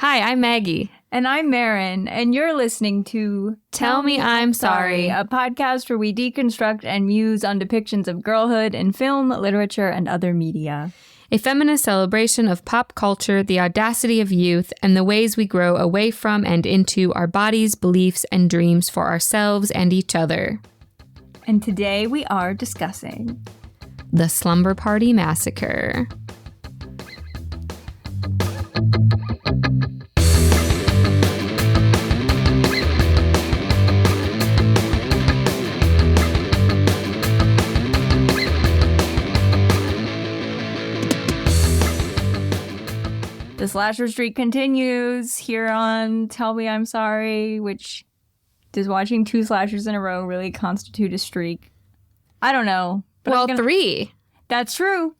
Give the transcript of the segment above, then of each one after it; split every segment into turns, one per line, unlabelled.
Hi, I'm Maggie.
And I'm Marin, and you're listening to
Tell Me I'm Sorry,
a podcast where we deconstruct and muse on depictions of girlhood in film, literature, and other media.
A feminist celebration of pop culture, the audacity of youth, and the ways we grow away from and into our bodies, beliefs, and dreams for ourselves and each other.
And today we are discussing
the Slumber Party Massacre.
The slasher streak continues here on Tell Me I'm Sorry, which does watching 2 slashers in a row really constitute a streak? I don't know.
Well, 3.
That's true.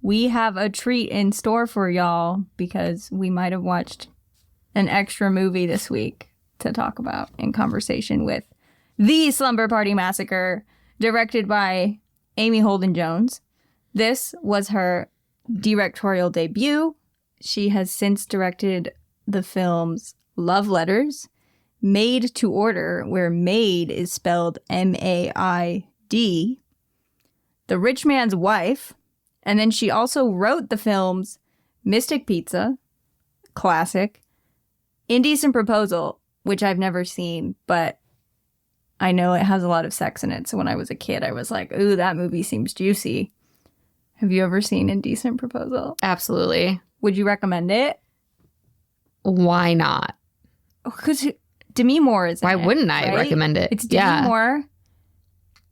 We have a treat in store for y'all because we might have watched an extra movie this week to talk about in conversation with The Slumber Party Massacre, directed by Amy Holden Jones. This was her directorial debut. She has since directed the films Love Letters, Made to Order, where Maid is spelled M-A-I-D, The Rich Man's Wife, and then she also wrote the films Mystic Pizza, classic, Indecent Proposal, which I've never seen, but I know it has a lot of sex in it. So when I was a kid, I was like, ooh, that movie seems juicy. Have you ever seen Indecent Proposal?
Absolutely.
Would you recommend it?
Why not?
Because Demi Moore is in
Why
it,
wouldn't I
right?
recommend it?
It's Demi Moore.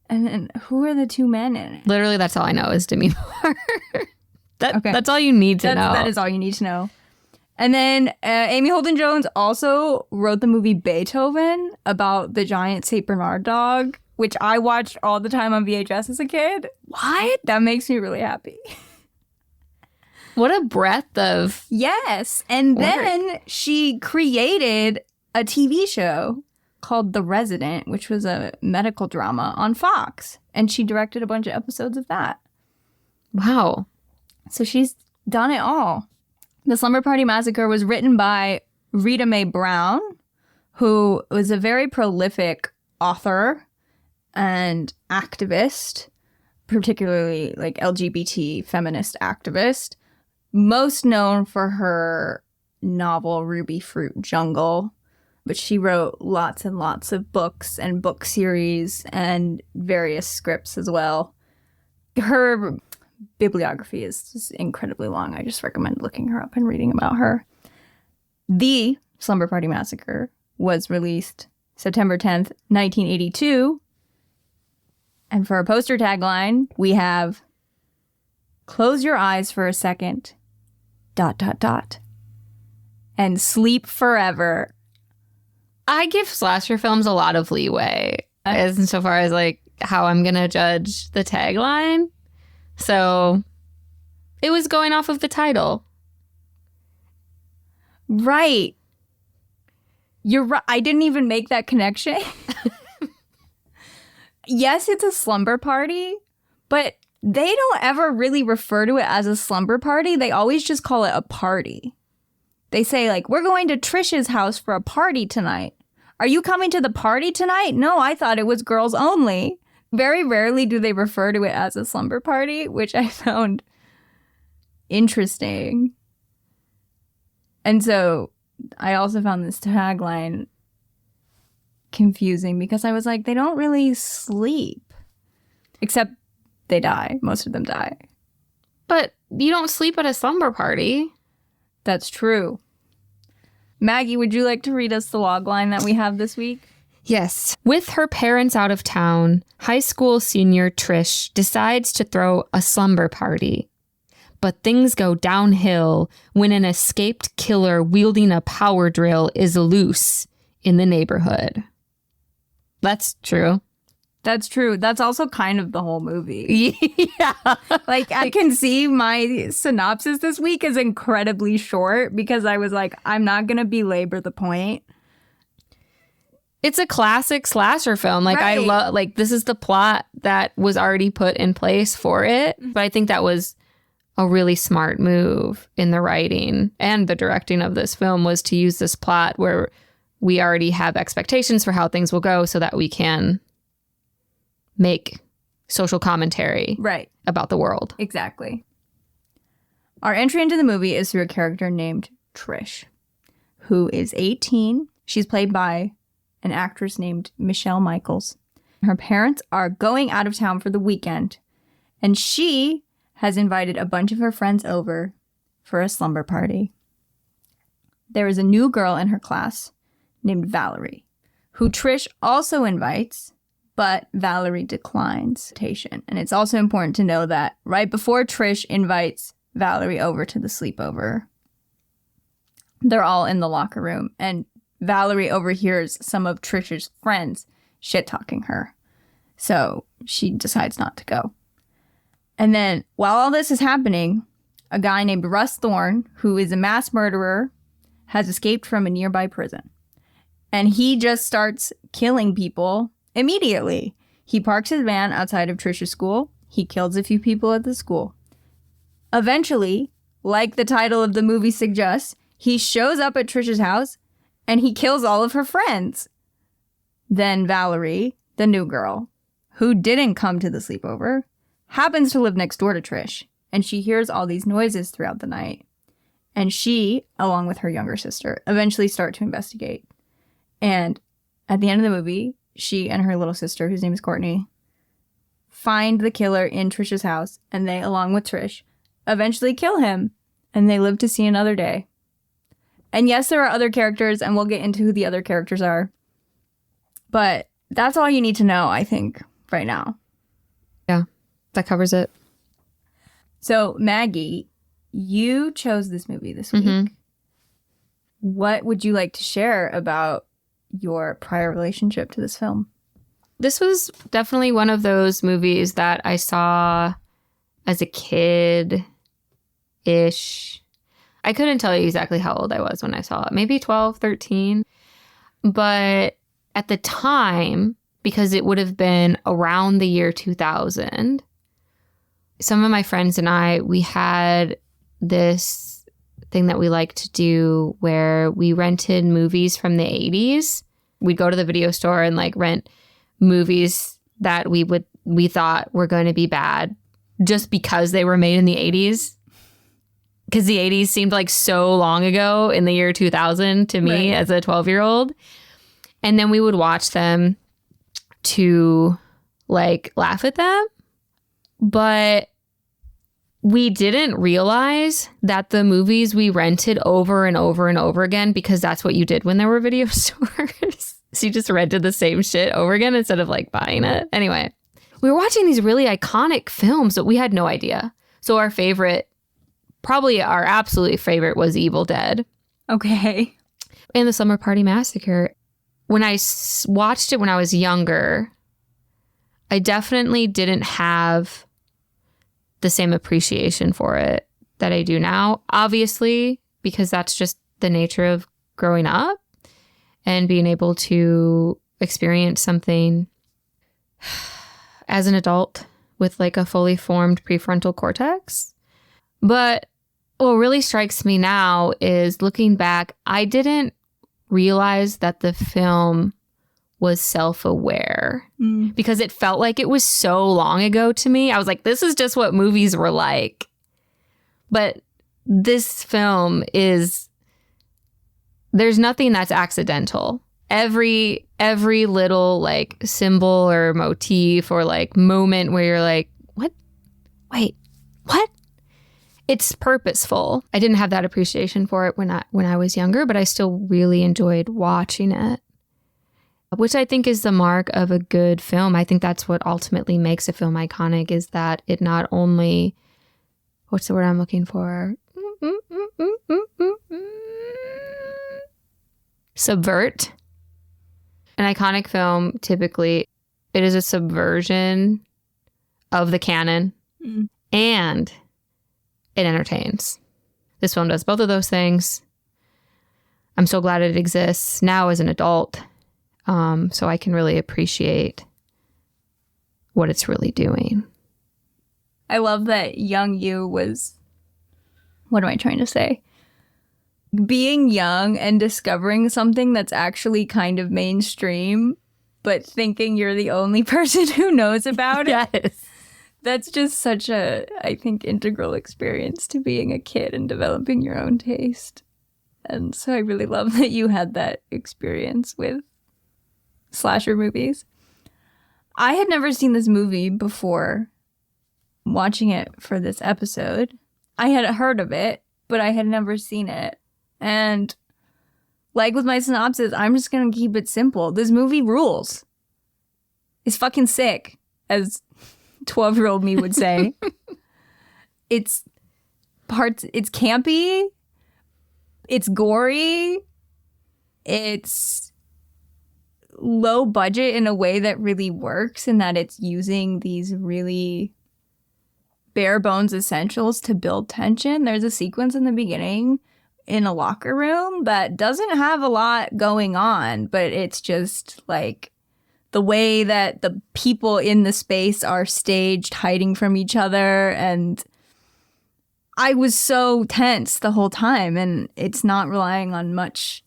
And then who are the 2 men in it?
Literally, that's all I know is Demi Moore. That's all you need to know.
That is all you need to know. And then Amy Holden Jones also wrote the movie Beethoven about the giant St. Bernard dog, which I watched all the time on VHS as a kid. What? That makes me really happy.
What a breadth of...
Yes. And then she created a TV show called The Resident, which was a medical drama on Fox. And she directed a bunch of episodes of that.
Wow.
So she's done it all. The Slumber Party Massacre was written by Rita Mae Brown, who was a very prolific author and activist, particularly like LGBT feminist activist. Most known for her novel Ruby Fruit Jungle, but she wrote lots and lots of books and book series and various scripts as well. Her bibliography is just incredibly long. I just recommend looking her up and reading about her. The Slumber Party Massacre was released September 10th, 1982. And for our poster tagline, we have, "Close your eyes for a second, ... and sleep forever."
I give slasher films a lot of leeway as insofar as like how I'm going to judge the tagline. So it was going off of the title.
Right. You're right. I didn't even make that connection. Yes, it's a slumber party, but they don't ever really refer to it as a slumber party. They always just call it a party. They say, like, we're going to Trish's house for a party tonight. Are you coming to the party tonight? No, I thought it was girls only. Very rarely do they refer to it as a slumber party, which I found interesting. And so I also found this tagline confusing because I was like, they don't really sleep. Except they die. Most of them die.
But you don't sleep at a slumber party.
That's true. Maggie, would you like to read us the logline that we have this week?
Yes. With her parents out of town, high school senior Trish decides to throw a slumber party. But things go downhill when an escaped killer wielding a power drill is loose in the neighborhood. That's true.
That's true. That's also kind of the whole movie.
Yeah.
Like, I can see my synopsis this week is incredibly short because I was like, I'm not going to belabor the point.
It's a classic slasher film. Like,
right.
I love, like, this is the plot that was already put in place for it. But I think that was a really smart move in the writing and the directing of this film was to use this plot where we already have expectations for how things will go so that we can make social commentary about the world.
Exactly. Our entry into the movie is through a character named Trish, who is 18. She's played by an actress named Michelle Michaels. Her parents are going out of town for the weekend, and she has invited a bunch of her friends over for a slumber party. There is a new girl in her class named Valerie, who Trish also invites, but Valerie declines invitation. And it's also important to know that right before Trish invites Valerie over to the sleepover, they're all in the locker room, and Valerie overhears some of Trish's friends shit-talking her. So she decides not to go. And then while all this is happening, a guy named Russ Thorne, who is a mass murderer, has escaped from a nearby prison. And he just starts killing people immediately. He parks his van outside of Trish's school. He kills a few people at the school. Eventually, like the title of the movie suggests, he shows up at Trish's house and he kills all of her friends. Then Valerie, the new girl, who didn't come to the sleepover, happens to live next door to Trish, and she hears all these noises throughout the night. And she, along with her younger sister, eventually start to investigate. And at the end of the movie, she and her little sister, whose name is Courtney, find the killer in Trish's house, and they, along with Trish, eventually kill him, and they live to see another day. And yes, there are other characters, and we'll get into who the other characters are. But that's all you need to know, I think, right now.
Yeah, that covers it.
So, Maggie, you chose this movie this week.
Mm-hmm.
What would you like to share about your prior relationship to this film?
This was definitely one of those movies that I saw as a kid-ish. I couldn't tell you exactly how old I was when I saw it. Maybe 12, 13. But at the time, because it would have been around the year 2000, some of my friends and I, we had this thing that we liked to do where we rented movies from the 80s. We'd go to the video store and like rent movies that we thought were going to be bad just because they were made in the 80s. Because the 80s seemed like so long ago in the year 2000 to me as a 12-year-old. And then we would watch them to like laugh at them. But we didn't realize that the movies we rented over and over and over again, because that's what you did when there were video stores. So you just rented the same shit over again instead of like buying it. Anyway, we were watching these really iconic films that we had no idea. So our favorite, probably our absolute favorite, was Evil Dead.
Okay.
And the Slumber Party Massacre. When I watched it when I was younger, I definitely didn't have the same appreciation for it that I do now. Obviously, because that's just the nature of growing up and being able to experience something as an adult with like a fully formed prefrontal cortex. But what really strikes me now is looking back, I didn't realize that the film was self-aware because it felt like it was so long ago to me. I was like, this is just what movies were like. But this film there's nothing that's accidental. Every little like symbol or motif or like moment where you're like, what? Wait, what? It's purposeful. I didn't have that appreciation for it when I was younger, but I still really enjoyed watching it, which I think is the mark of a good film. I think that's what ultimately makes a film iconic, is that it not only, what's the word I'm looking for? Subvert. An iconic film, typically, it is a subversion of the canon and it entertains. This film does both of those things. I'm so glad it exists now as an adult, so I can really appreciate what it's really doing.
I love that young you was what am I trying to say? Being young and discovering something that's actually kind of mainstream, but thinking you're the only person who knows about it.
Yes.
That's just such a, I think, integral experience to being a kid and developing your own taste. And so I really love that you had that experience with slasher movies. I had never seen this movie before watching it for this episode. I had heard of it, but I had never seen it. And like with my synopsis, I'm just going to keep it simple. This movie rules. It's fucking sick, as 12-year-old me would say. It's campy. It's gory. It's low budget in a way that really works, in that it's using these really bare bones essentials to build tension. There's a sequence in the beginning in a locker room that doesn't have a lot going on, but it's just like the way that the people in the space are staged hiding from each other. And I was so tense the whole time, and it's not relying on much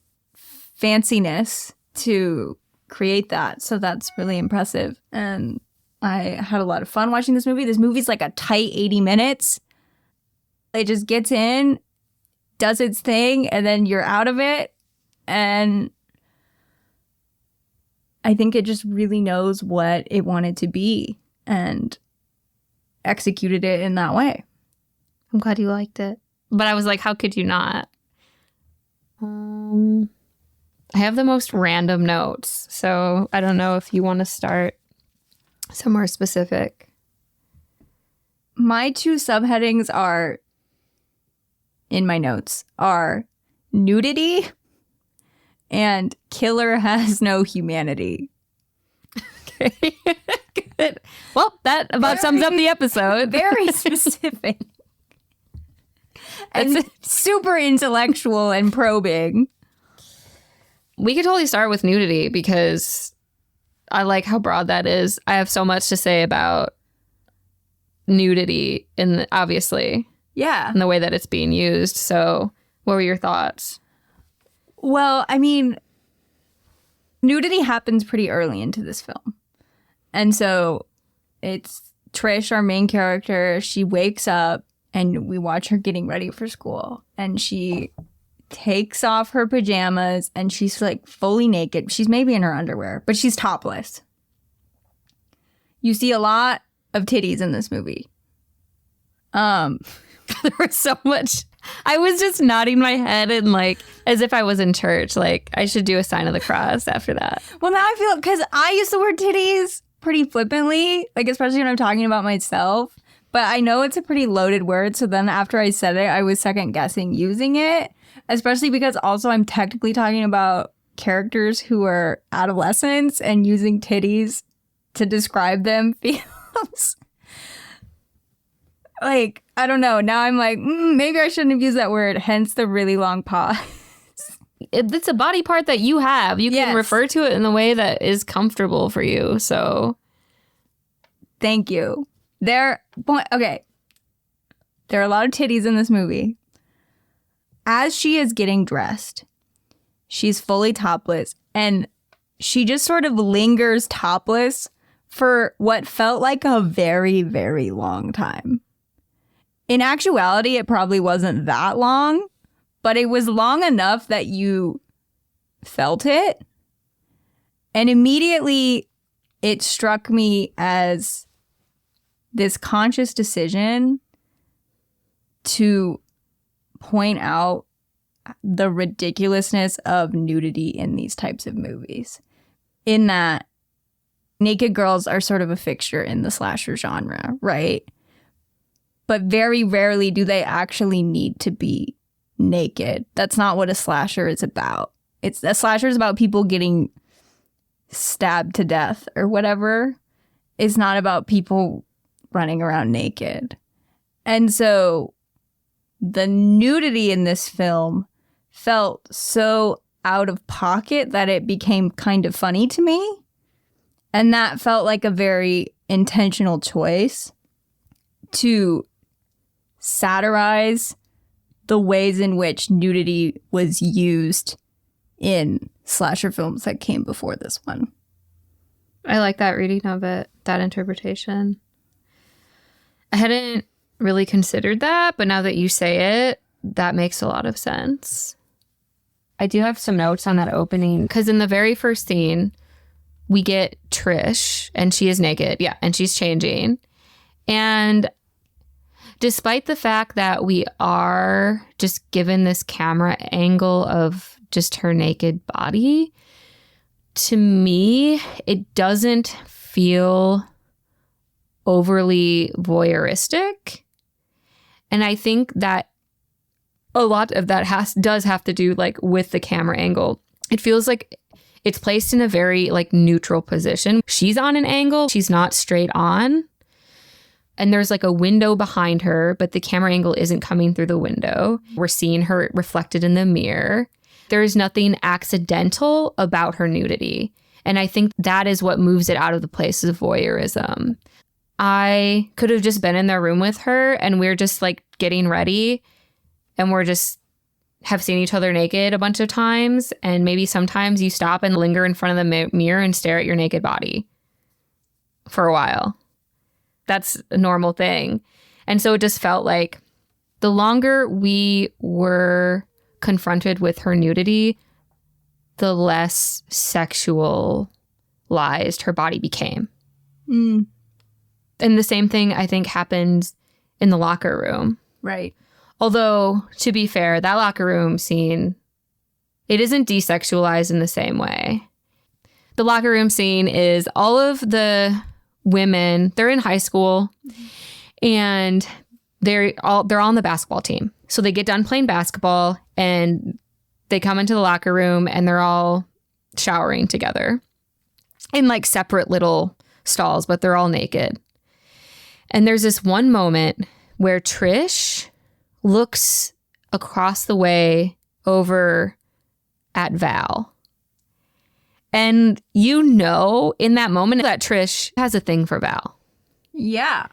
fanciness to create that. So that's really impressive. And I had a lot of fun watching this movie. This movie's like a tight 80 minutes. It just gets in, does its thing, and then you're out of it. And I think it just really knows what it wanted to be and executed it in that way.
I'm glad you liked it. But I was like, how could you not? I have the most random notes, so I don't know if you want to start somewhere specific.
My two subheadings are, in my notes, are nudity and killer has no humanity.
Okay. Good. Well, that about sums up the episode.
Very specific. And super intellectual and probing.
We could totally start with nudity because I like how broad that is. I have so much to say about nudity obviously.
Yeah.
And the way that it's being used. So what were your thoughts?
Well, I mean, nudity happens pretty early into this film. And so it's Trish, our main character. She wakes up and we watch her getting ready for school. And she takes off her pajamas and she's like fully naked. She's maybe in her underwear, but she's topless. You see a lot of titties in this movie.
There was so much. I was just nodding my head and like as if I was in church. Like I should do a sign of the cross after that.
Well, now I feel, because I use the word titties pretty flippantly, like especially when I'm talking about myself. But I know it's a pretty loaded word. So then after I said it, I was second guessing using it, especially because also I'm technically talking about characters who are adolescents, and using titties to describe them feels like, I don't know. Now I'm like, maybe I shouldn't have used that word, hence the really long pause.
It's a body part that you have. You can refer to it in the way that is comfortable for you. So
thank you. Okay. There are a lot of titties in this movie. As she is getting dressed, she's fully topless, and she just sort of lingers topless for what felt like a very, very long time. In actuality, it probably wasn't that long, but it was long enough that you felt it. And immediately it struck me as this conscious decision to point out the ridiculousness of nudity in these types of movies. In that naked girls are sort of a fixture in the slasher genre, right? But very rarely do they actually need to be naked. That's not what a slasher is about. A slasher is about people getting stabbed to death or whatever. It's not about people running around naked. And so the nudity in this film felt so out of pocket that it became kind of funny to me. And that felt like a very intentional choice to satirize the ways in which nudity was used in slasher films that came before this one.
I like that reading of it, that interpretation. I hadn't really considered that, but now that you say it, that makes a lot of sense. I do have some notes on that opening, because in the very first scene, we get Trish, and she is naked. Yeah, and she's changing. And despite the fact that we are just given this camera angle of just her naked body, to me, it doesn't feel overly voyeuristic. And I think that a lot of that does have to do like with the camera angle. It feels like it's placed in a very like neutral position. She's on an angle. She's not straight on. And there's like a window behind her, but the camera angle isn't coming through the window. We're seeing her reflected in the mirror. There is nothing accidental about her nudity. And I think that is what moves it out of the place of voyeurism. I could have just been in their room with her and we're just like getting ready and we're just have seen each other naked a bunch of times. And maybe sometimes you stop and linger in front of the mirror and stare at your naked body for a while. That's a normal thing. And so it just felt like the longer we were confronted with her nudity, the less sexualized her body became. And the same thing, I think, happens in the locker room.
Right.
Although, to be fair, that locker room scene, it isn't desexualized in the same way. The locker room scene is all of the women, they're in high school, and they're all on the basketball team. So they get done playing basketball, and they come into the locker room, and they're all showering together in like separate little stalls, but they're all naked. And there's this one moment where Trish looks across the way over at Val. And you know in that moment that Trish has a thing for Val.
Yeah.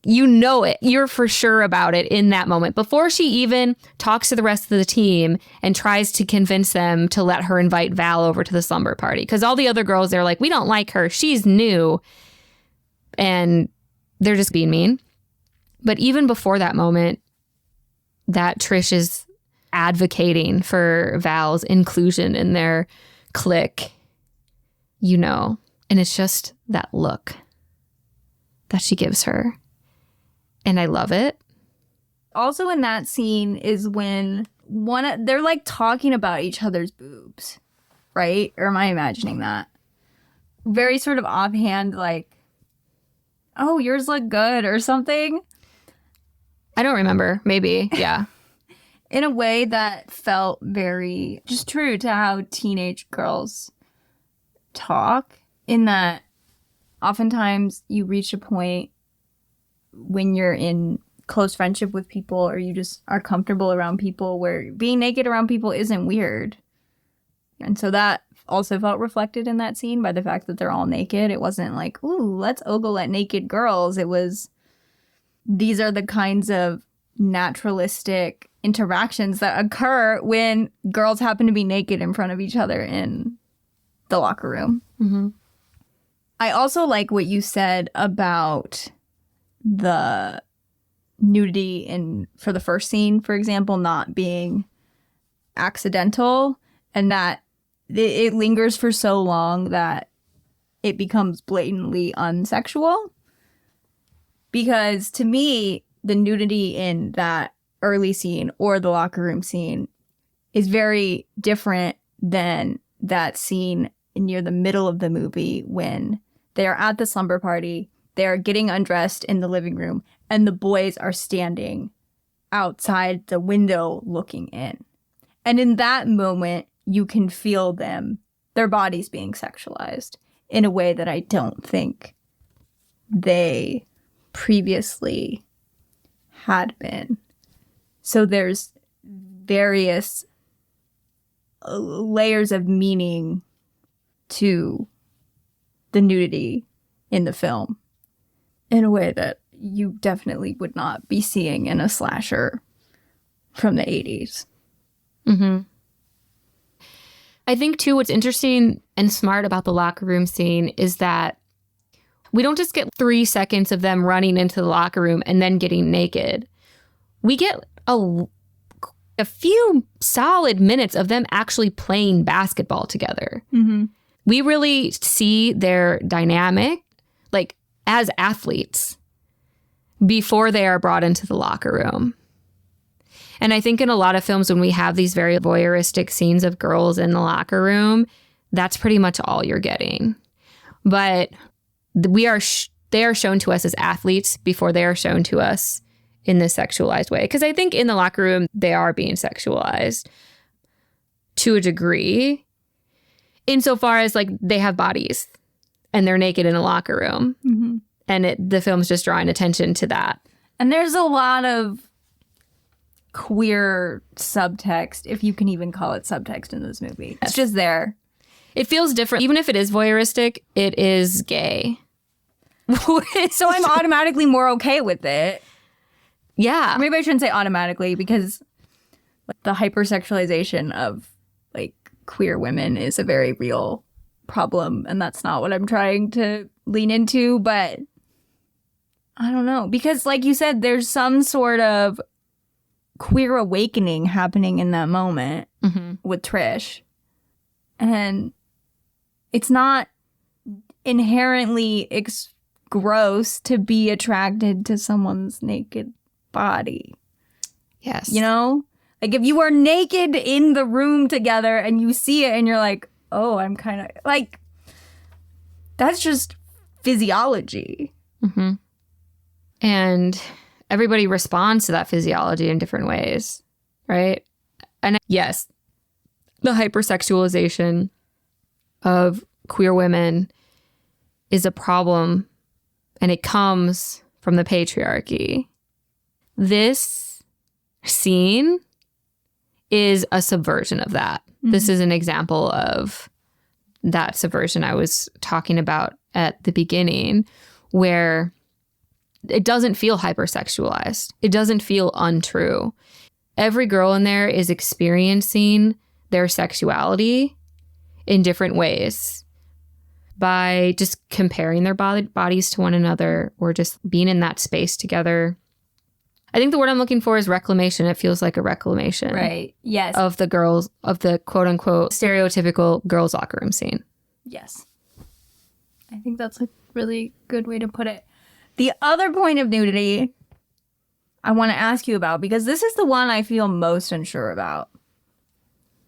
You know it. You're for sure about it in that moment. Before she even talks to the rest of the team and tries to convince them to let her invite Val over to the slumber party. Because all the other girls, they're like, we don't like her. She's new. And they're just being mean. But even before that moment, that Trish is advocating for Val's inclusion in their clique, you know. And it's just that look that she gives her. And I love it.
Also in that scene is when they're like talking about each other's boobs, right? Or am I imagining that? Very sort of offhand, like, oh, yours look good or something.
I don't remember. Maybe. Yeah.
In a way that felt very just true to how teenage girls talk, in that oftentimes you reach a point when you're in close friendship with people or you just are comfortable around people where being naked around people isn't weird. And so that also felt reflected in that scene by the fact that they're all naked. It wasn't like, ooh, let's ogle at naked girls. It was, these are the kinds of naturalistic interactions that occur when girls happen to be naked in front of each other in the locker room. Mm-hmm. I also like what you said about the nudity for the first scene, for example, not being accidental, and that it lingers for so long that it becomes blatantly unsexual. Because to me, the nudity in that early scene or the locker room scene is very different than that scene near the middle of the movie when they are at the slumber party, they are getting undressed in the living room, and the boys are standing outside the window looking in. And in that moment, you can feel their bodies being sexualized in a way that I don't think they previously had been. So there's various layers of meaning to the nudity in the film in a way that you definitely would not be seeing in a slasher from the 80s.
Mm-hmm. I think, too, what's interesting and smart about the locker room scene is that we don't just get 3 seconds of them running into the locker room and then getting naked. We get a few solid minutes of them actually playing basketball together.
Mm-hmm.
We really see their dynamic, like, as athletes before they are brought into the locker room. And I think in a lot of films, when we have these very voyeuristic scenes of girls in the locker room, that's pretty much all you're getting. But they are shown to us as athletes before they are shown to us in this sexualized way. Because I think in the locker room, they are being sexualized to a degree, insofar as like they have bodies and they're naked in a locker room.
Mm-hmm.
And the film's just drawing attention to that.
And there's a lot of queer subtext, if you can even call it subtext in this movie. Yes. It's just there.
It feels different. Even if it is voyeuristic, it is gay.
So I'm automatically more okay with it.
Yeah.
Or maybe I shouldn't say automatically, because like, the hypersexualization of like queer women is a very real problem, and that's not what I'm trying to lean into. But I don't know, because like you said, there's some sort of queer awakening happening in that moment with Trish, and it's not inherently gross to be attracted to someone's naked body.
Yes.
You know, like if you are naked in the room together and you see it and you're like, oh, I'm kind of like, that's just physiology.
Mm-hmm. And everybody responds to that physiology in different ways, right? And yes, the hypersexualization of queer women is a problem, and it comes from the patriarchy. This scene is a subversion of that. Mm-hmm. This is an example of that subversion I was talking about at the beginning, where it doesn't feel hypersexualized. It doesn't feel untrue. Every girl in there is experiencing their sexuality in different ways by just comparing their bodies to one another, or just being in that space together. I think the word I'm looking for is reclamation. It feels like a reclamation.
Right. Yes.
Of the girls, of the quote unquote stereotypical girls' locker room scene.
Yes. I think that's a really good way to put it. The other point of nudity I want to ask you about, because this is the one I feel most unsure about,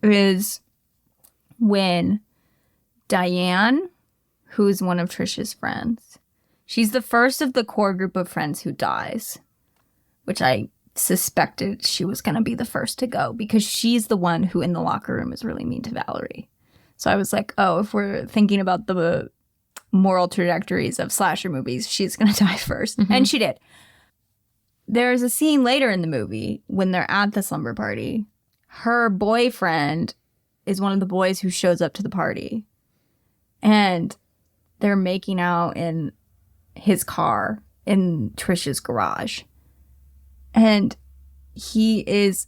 is when Diane, who's one of Trish's friends, she's the first of the core group of friends who dies, which I suspected she was going to be the first to go, because she's the one who in the locker room is really mean to Valerie. So I was like, oh, if we're thinking about the moral trajectories of slasher movies, she's going to die first. Mm-hmm. And she did. There's a scene later in the movie when they're at the slumber party. Her boyfriend is one of the boys who shows up to the party. And they're making out in his car in Trish's garage. And he is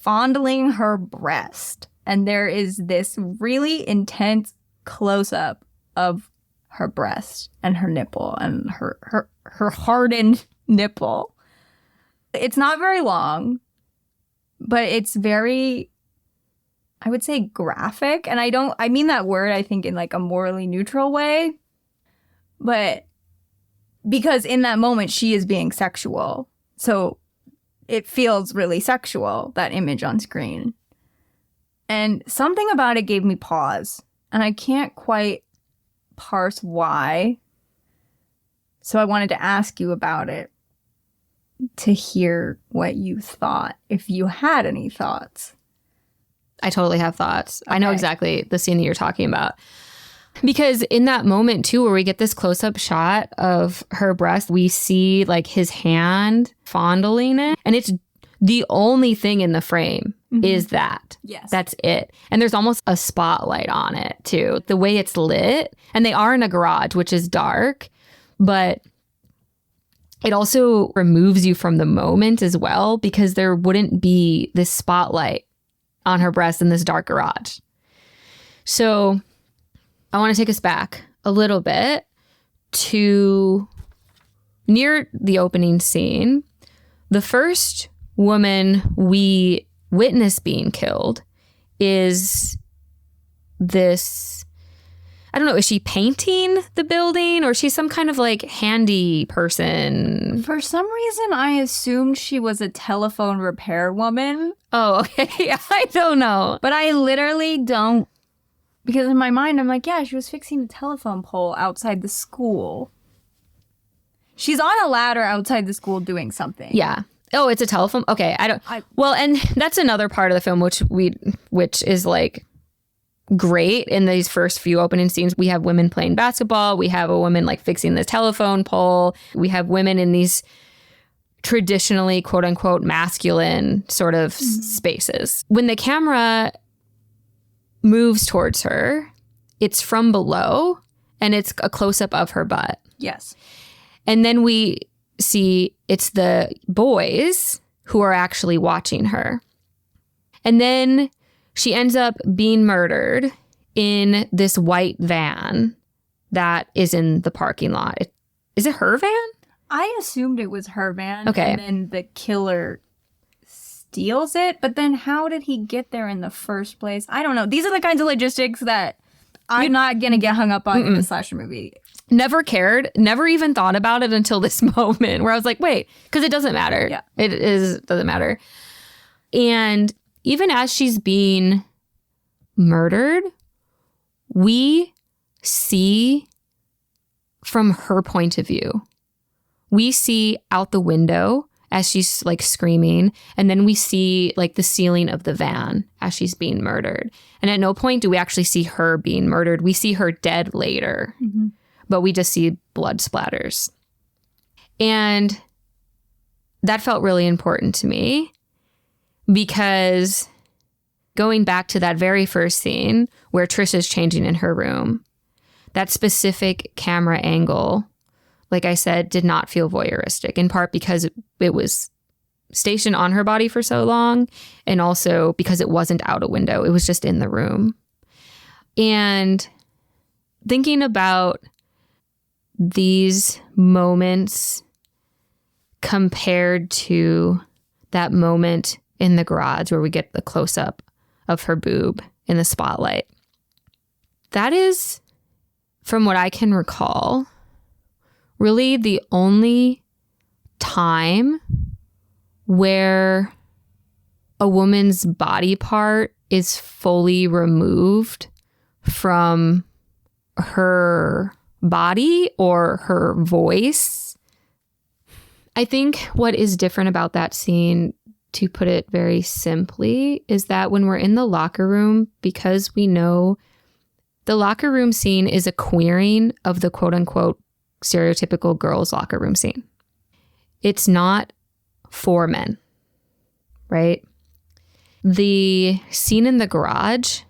fondling her breast. And there is this really intense close-up of her breast and her nipple and her hardened nipple. It's not very long, but it's very, I would say, graphic. And I mean that word, I think, in like a morally neutral way. But because in that moment, she is being sexual. So it feels really sexual, that image on screen. And something about it gave me pause. And I can't quite parse why. So I wanted to ask you about it, to hear what you thought, if you had any thoughts.
I totally have thoughts.
Okay.
I know exactly the scene that you're talking about. Because in that moment, too, where we get this close-up shot of her breast, we see like his hand fondling it. And it's the only thing in the frame is that.
Yes.
That's it. And there's almost a spotlight on it, too. The way it's lit. And they are in a garage, which is dark. But it also removes you from the moment as well, because there wouldn't be this spotlight on her breast in this dark garage. So I want to take us back a little bit to near the opening scene. The first woman we witness being killed is this, I don't know, is she painting the building or she's some kind of like handy person?
For some reason, I assumed she was a telephone repair woman.
Oh, okay. I don't know.
But I literally don't, because in my mind, I'm like, yeah, she was fixing the telephone pole outside the school. She's on a ladder outside the school doing something.
Yeah. Oh, it's a telephone? Okay. Well, and that's another part of the film, which is like great in these first few opening scenes. We have women playing basketball. We have a woman like fixing the telephone pole. We have women in these traditionally quote unquote masculine sort of spaces. When the camera moves towards her, it's from below and it's a close up of her butt.
Yes.
And then we see it's the boys who are actually watching her. And then she ends up being murdered in this white van that is in the parking lot. Is it her van?
I assumed it was her van.
Okay.
And then the killer steals it. But then how did he get there in the first place? I don't know. These are the kinds of logistics that I'm not going to get hung up on in a slasher movie.
Never cared. Never even thought about it until this moment where I was like, wait, because it doesn't matter.
Yeah.
Doesn't matter. And even as she's being murdered, we see from her point of view. We see out the window as she's like screaming, and then we see like the ceiling of the van as she's being murdered. And at no point do we actually see her being murdered. We see her dead later, but we just see blood splatters. And that felt really important to me because going back to that very first scene where Trisha's changing in her room, that specific camera angle, like I said, did not feel voyeuristic, in part because it was stationed on her body for so long, and also because it wasn't out a window. It was just in the room. And thinking about these moments compared to that moment in the garage where we get the close-up of her boob in the spotlight, that is, from what I can recall, really the only time where a woman's body part is fully removed from her body or her voice. I think what is different about that scene, to put it very simply, is that when we're in the locker room, because we know the locker room scene is a queering of the quote unquote stereotypical girls' locker room scene. It's not for men, right? The scene in the garage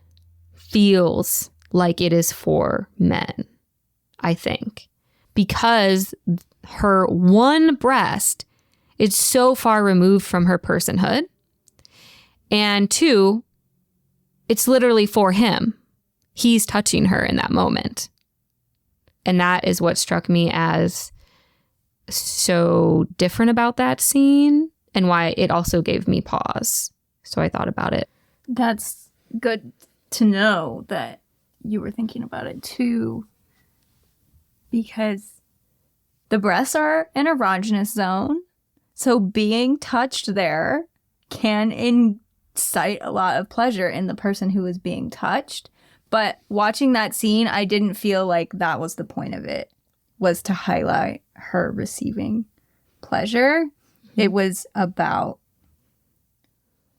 feels like it is for men, I think, because her one breast is so far removed from her personhood. And two, it's literally for him. He's touching her in that moment. And that is what struck me as so different about that scene and why it also gave me pause. So I thought about it.
That's good to know that you were thinking about it too, because the breasts are an erogenous zone. So being touched there can incite a lot of pleasure in the person who is being touched. But watching that scene, I didn't feel like that was the point of it, was to highlight her receiving pleasure. It was about,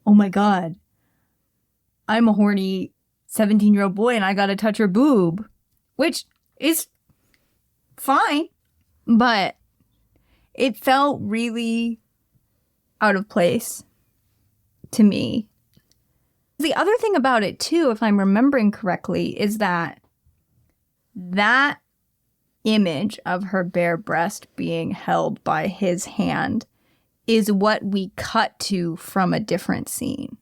oh my God, I'm a horny 17-year-old boy and I got to touch her boob, which is fine, but it felt really out of place to me. The other thing about it too, if I'm remembering correctly, is that image of her bare breast being held by his hand is what we cut to from a different scene.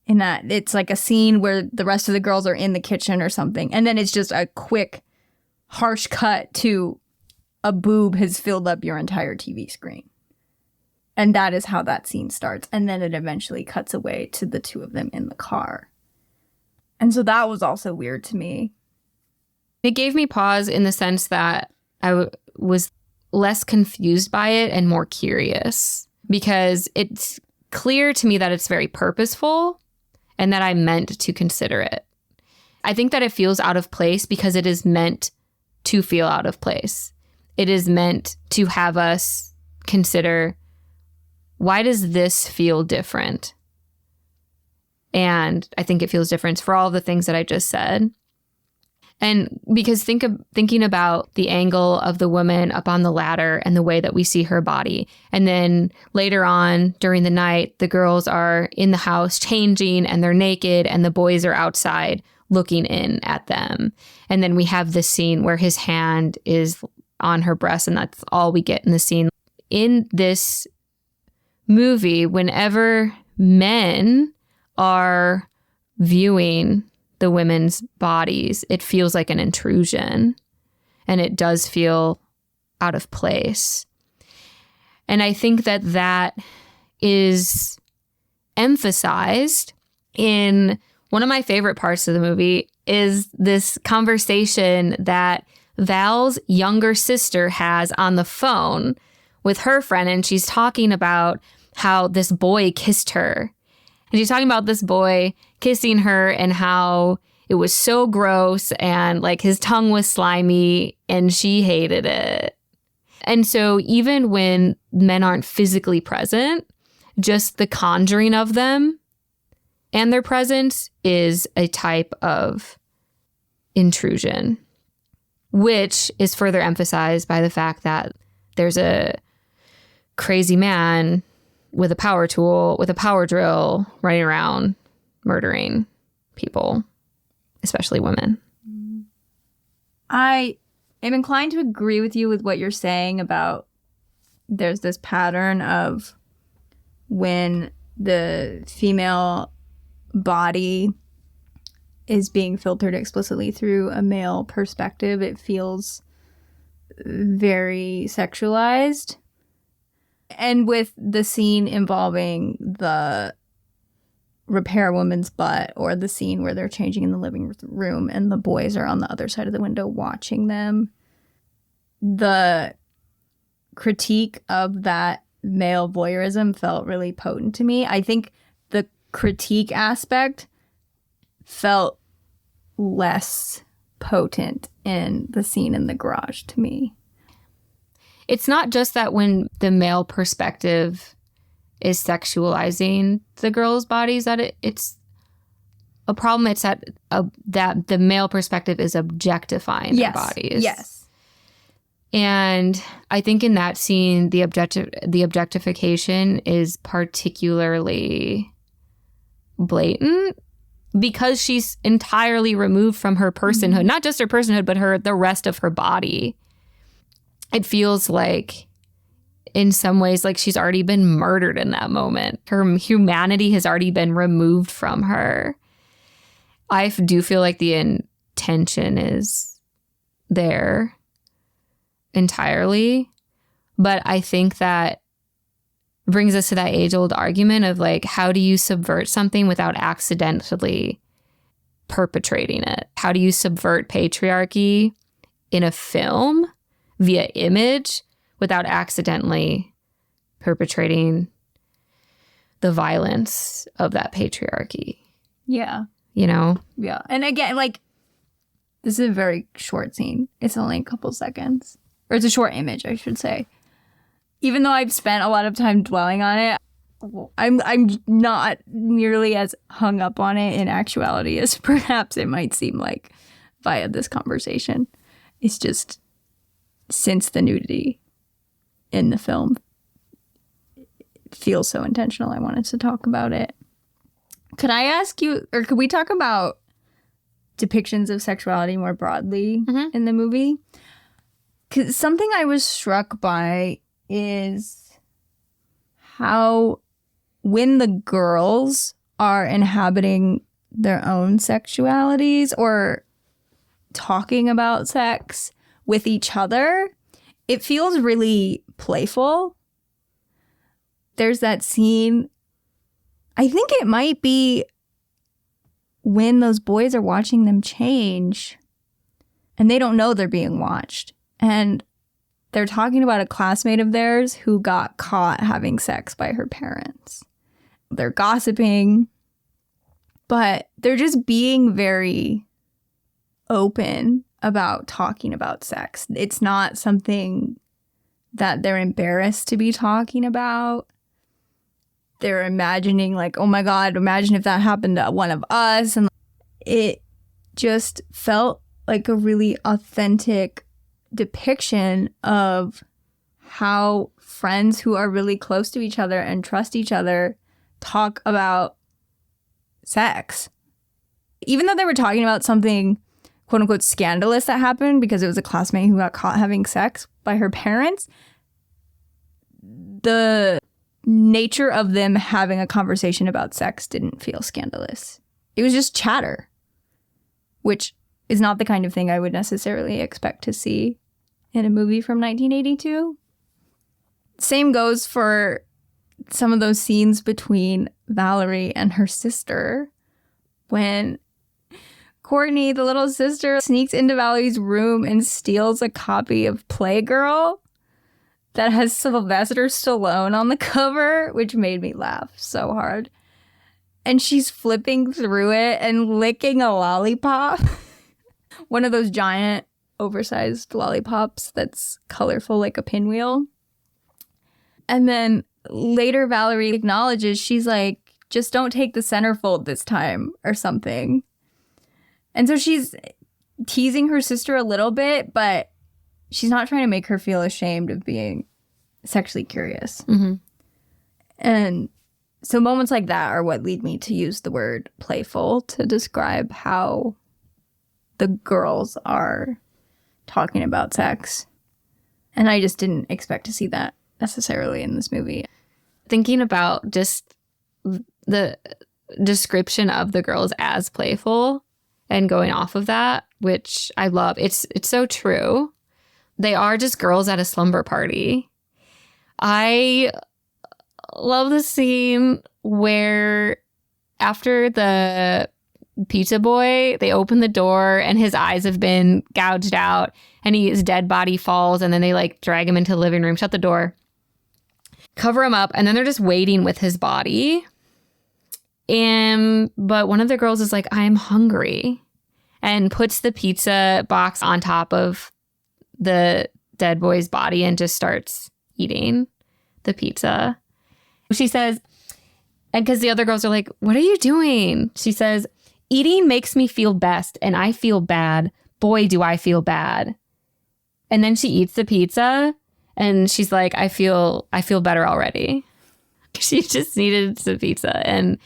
In that it's like a scene where the rest of the girls are in the kitchen or something, and then it's just a quick, harsh cut to a boob has filled up your entire TV screen. And that is how that scene starts. And then it eventually cuts away to the two of them in the car. And so that was also weird to me.
It gave me pause in the sense that I was less confused by it and more curious, because it's clear to me that it's very purposeful and that I meant to consider it. I think that it feels out of place because it is meant to feel out of place. It is meant to have us consider, why does this feel different? And I think it feels different for all the things that I just said. And because thinking about the angle of the woman up on the ladder and the way that we see her body. And then later on during the night, the girls are in the house changing and they're naked and the boys are outside looking in at them. And then we have this scene where his hand is on her breast, and that's all we get in the scene. In this movie, whenever men are viewing the women's bodies, it feels like an intrusion, and it does feel out of place. And I think that that is emphasized in one of my favorite parts of the movie is this conversation that Val's younger sister has on the phone with her friend, and she's talking about how this boy kissed her. And she's talking about this boy kissing her and how it was so gross and like his tongue was slimy and she hated it. And so even when men aren't physically present, just the conjuring of them and their presence is a type of intrusion, which is further emphasized by the fact that there's a crazy man with a power tool, with a power drill, running around murdering people, especially women.
I am inclined to agree with you with what you're saying about there's this pattern of when the female body is being filtered explicitly through a male perspective, it feels very sexualized. And with the scene involving the repair woman's butt, or the scene where they're changing in the living room and the boys are on the other side of the window watching them, the critique of that male voyeurism felt really potent to me. I think the critique aspect felt less potent in the scene in the garage to me.
It's not just that when the male perspective is sexualizing the girls' bodies that it's a problem. It's that the male perspective is objectifying their bodies.
Yes.
And I think in that scene, the objectification is particularly blatant because she's entirely removed from her personhood, not just her personhood, but the rest of her body. It feels like, in some ways, like she's already been murdered in that moment. Her humanity has already been removed from her. I do feel like the intention is there entirely. But I think that brings us to that age-old argument of, like, how do you subvert something without accidentally perpetrating it? How do you subvert patriarchy in a film via image without accidentally perpetrating the violence of that patriarchy?
Yeah.
You know?
Yeah. And again, like, this is a very short scene. It's only a couple seconds. Or it's a short image, I should say. Even though I've spent a lot of time dwelling on it, I'm not nearly as hung up on it in actuality as perhaps it might seem like via this conversation. It's just, since the nudity in the film feels so intentional, I wanted to talk about it. Could I ask you, or could we talk about depictions of sexuality more broadly in the movie? 'Cause something I was struck by is how when the girls are inhabiting their own sexualities or talking about sex with each other, it feels really playful. There's that scene, I think it might be when those boys are watching them change and they don't know they're being watched. And they're talking about a classmate of theirs who got caught having sex by her parents. They're gossiping, but they're just being very open about talking about sex. It's not something that they're embarrassed to be talking about. They're imagining like, oh my God, imagine if that happened to one of us. And it just felt like a really authentic depiction of how friends who are really close to each other and trust each other talk about sex. Even though they were talking about something quote unquote scandalous that happened because it was a classmate who got caught having sex by her parents, the nature of them having a conversation about sex didn't feel scandalous. It was just chatter, which is not the kind of thing I would necessarily expect to see in a movie from 1982. Same goes for some of those scenes between Valerie and her sister when Courtney, the little sister, sneaks into Valerie's room and steals a copy of Playgirl that has Sylvester Stallone on the cover, which made me laugh so hard. And she's flipping through it and licking a lollipop. One of those giant, oversized lollipops that's colorful like a pinwheel. And then later Valerie acknowledges, she's like, just don't take the centerfold this time or something. And so she's teasing her sister a little bit, but she's not trying to make her feel ashamed of being sexually curious.
Mm-hmm.
And so moments like that are what lead me to use the word playful to describe how the girls are talking about sex. And I just didn't expect to see that necessarily in this movie.
Thinking about just the description of the girls as playful and going off of that, which I love. It's so true. They are just girls at a slumber party. I love the scene where after the pizza boy, they open the door and his eyes have been gouged out and his dead body falls and then they like drag him into the living room, shut the door, cover him up, and then they're just waiting with his body. But one of the girls is like, I'm hungry, and puts the pizza box on top of the dead boy's body and just starts eating the pizza. She says, and because the other girls are like, what are you doing? She says, eating makes me feel best and I feel bad. Boy, do I feel bad. And then she eats the pizza and she's like, I feel better already. She just needed the pizza. And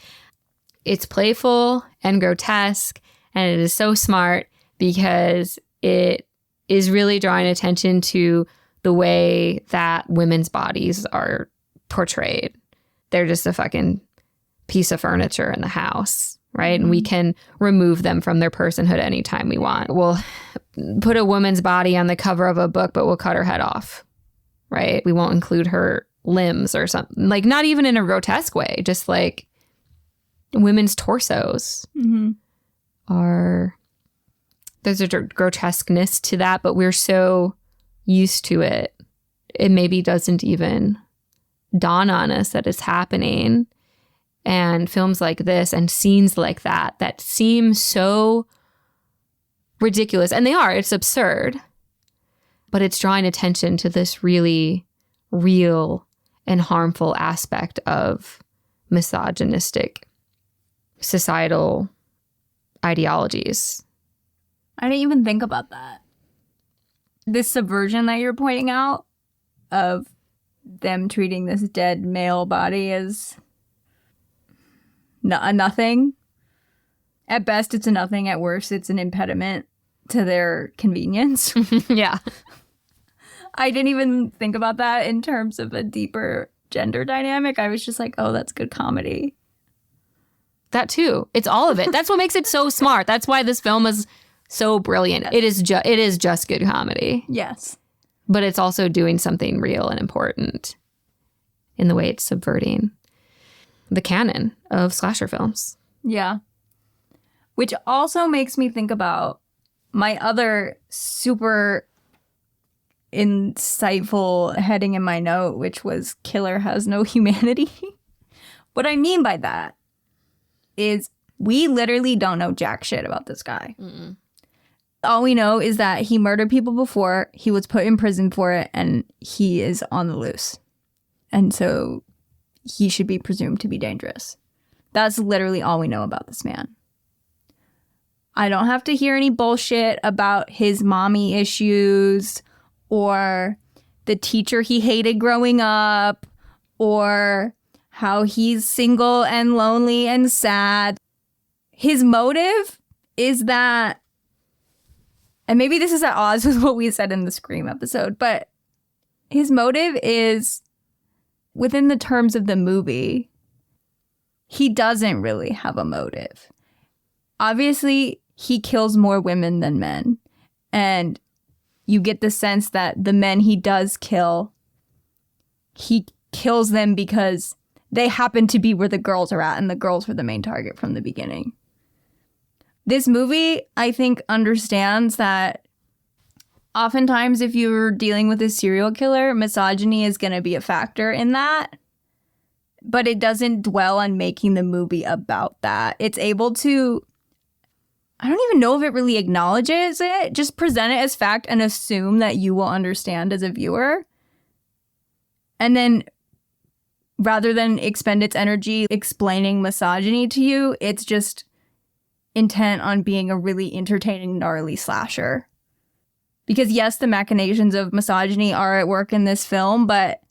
it's playful and grotesque, and it is so smart because it is really drawing attention to the way that women's bodies are portrayed. They're just a fucking piece of furniture in the house, right? Mm-hmm. And we can remove them from their personhood anytime we want. We'll put a woman's body on the cover of a book, but we'll cut her head off, right? We won't include her limbs or something. Like, not even in a grotesque way, just like women's torsos are, there's a grotesqueness to that, but we're so used to it. It maybe doesn't even dawn on us that it's happening. And films like this and scenes like that seem so ridiculous, and they are, it's absurd, but it's drawing attention to this really real and harmful aspect of misogynistic societal ideologies.
I didn't even think about that. This subversion that you're pointing out of them treating this dead male body as a nothing. At best, it's a nothing. At worst, it's an impediment to their convenience.
Yeah.
I didn't even think about that in terms of a deeper gender dynamic. I was just like, oh, that's good comedy.
That too. It's all of it. That's what makes it so smart. That's why this film is so brilliant.
Yes.
It is just good comedy.
Yes.
But it's also doing something real and important in the way it's subverting the canon of slasher films.
Yeah. Which also makes me think about my other super insightful heading in my note, which was killer has no humanity. What I mean by that is we literally don't know jack shit about this guy. Mm-mm. All we know is that he murdered people before, he was put in prison for it, and he is on the loose. And so he should be presumed to be dangerous. That's literally all we know about this man. I don't have to hear any bullshit about his mommy issues or the teacher he hated growing up or how he's single and lonely and sad. His motive is that, and maybe this is at odds with what we said in the Scream episode, but his motive is within the terms of the movie. He doesn't really have a motive. Obviously, he kills more women than men. And you get the sense that the men he does kill, he kills them because they happen to be where the girls are at, and the girls were the main target from the beginning. This movie, I think, understands that oftentimes if you're dealing with a serial killer, misogyny is going to be a factor in that. But it doesn't dwell on making the movie about that. It's able to, I don't even know if it really acknowledges it, just present it as fact and assume that you will understand as a viewer. And then rather than expend its energy explaining misogyny to you, it's just intent on being a really entertaining, gnarly slasher. Because yes, the machinations of misogyny are at work in this film, but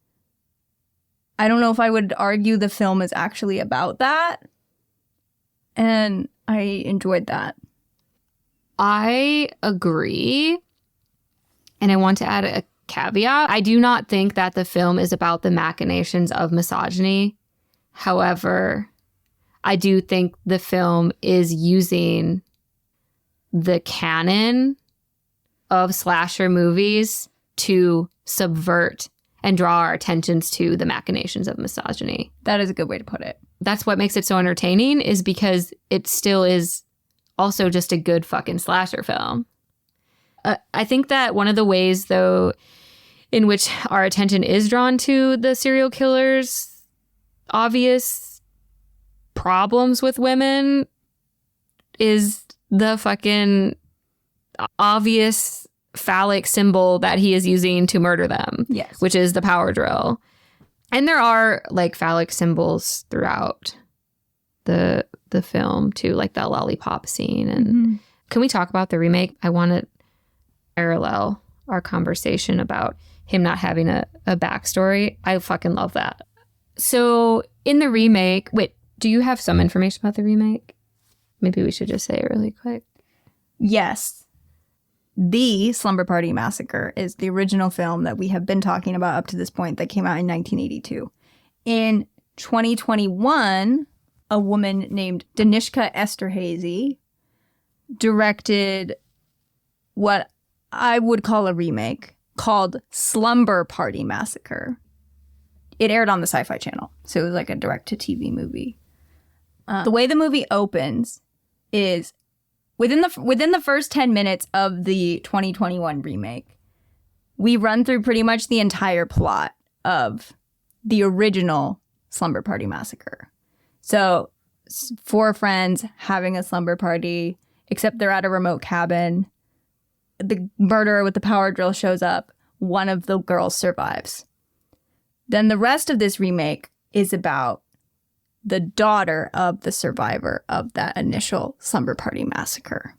I don't know if I would argue the film is actually about that. And I enjoyed that.
I agree. And I want to add a caveat. I do not think that the film is about the machinations of misogyny. However, I do think the film is using the canon of slasher movies to subvert and draw our attentions to the machinations of misogyny.
That is a good way to put it.
That's what makes it so entertaining, is because it still is also just a good fucking slasher film. I think that one of the ways, though, in which our attention is drawn to the serial killer's obvious problems with women is the fucking obvious phallic symbol that he is using to murder them.
Yes.
Which is the power drill. And there are like phallic symbols throughout the film too, like that lollipop scene. And Can we talk about the remake? I want to parallel our conversation about him not having a backstory. I fucking love that. So in the remake, wait, do you have some information about the remake? Maybe we should just say it really quick.
Yes. The Slumber Party Massacre is the original film that we have been talking about up to this point that came out in 1982. In 2021, a woman named Danishka Esterhazy directed what I would call a remake called Slumber Party Massacre. It aired on the Sci-Fi Channel, so it was like a direct-to-TV movie. The way the movie opens is within the first 10 minutes of the 2021 remake, we run through pretty much the entire plot of the original Slumber Party Massacre. So 4 friends having a slumber party, except they're at a remote cabin. The murderer with the power drill shows up. One of the girls survives. Then the rest of this remake is about the daughter of the survivor of that initial Slumber Party Massacre.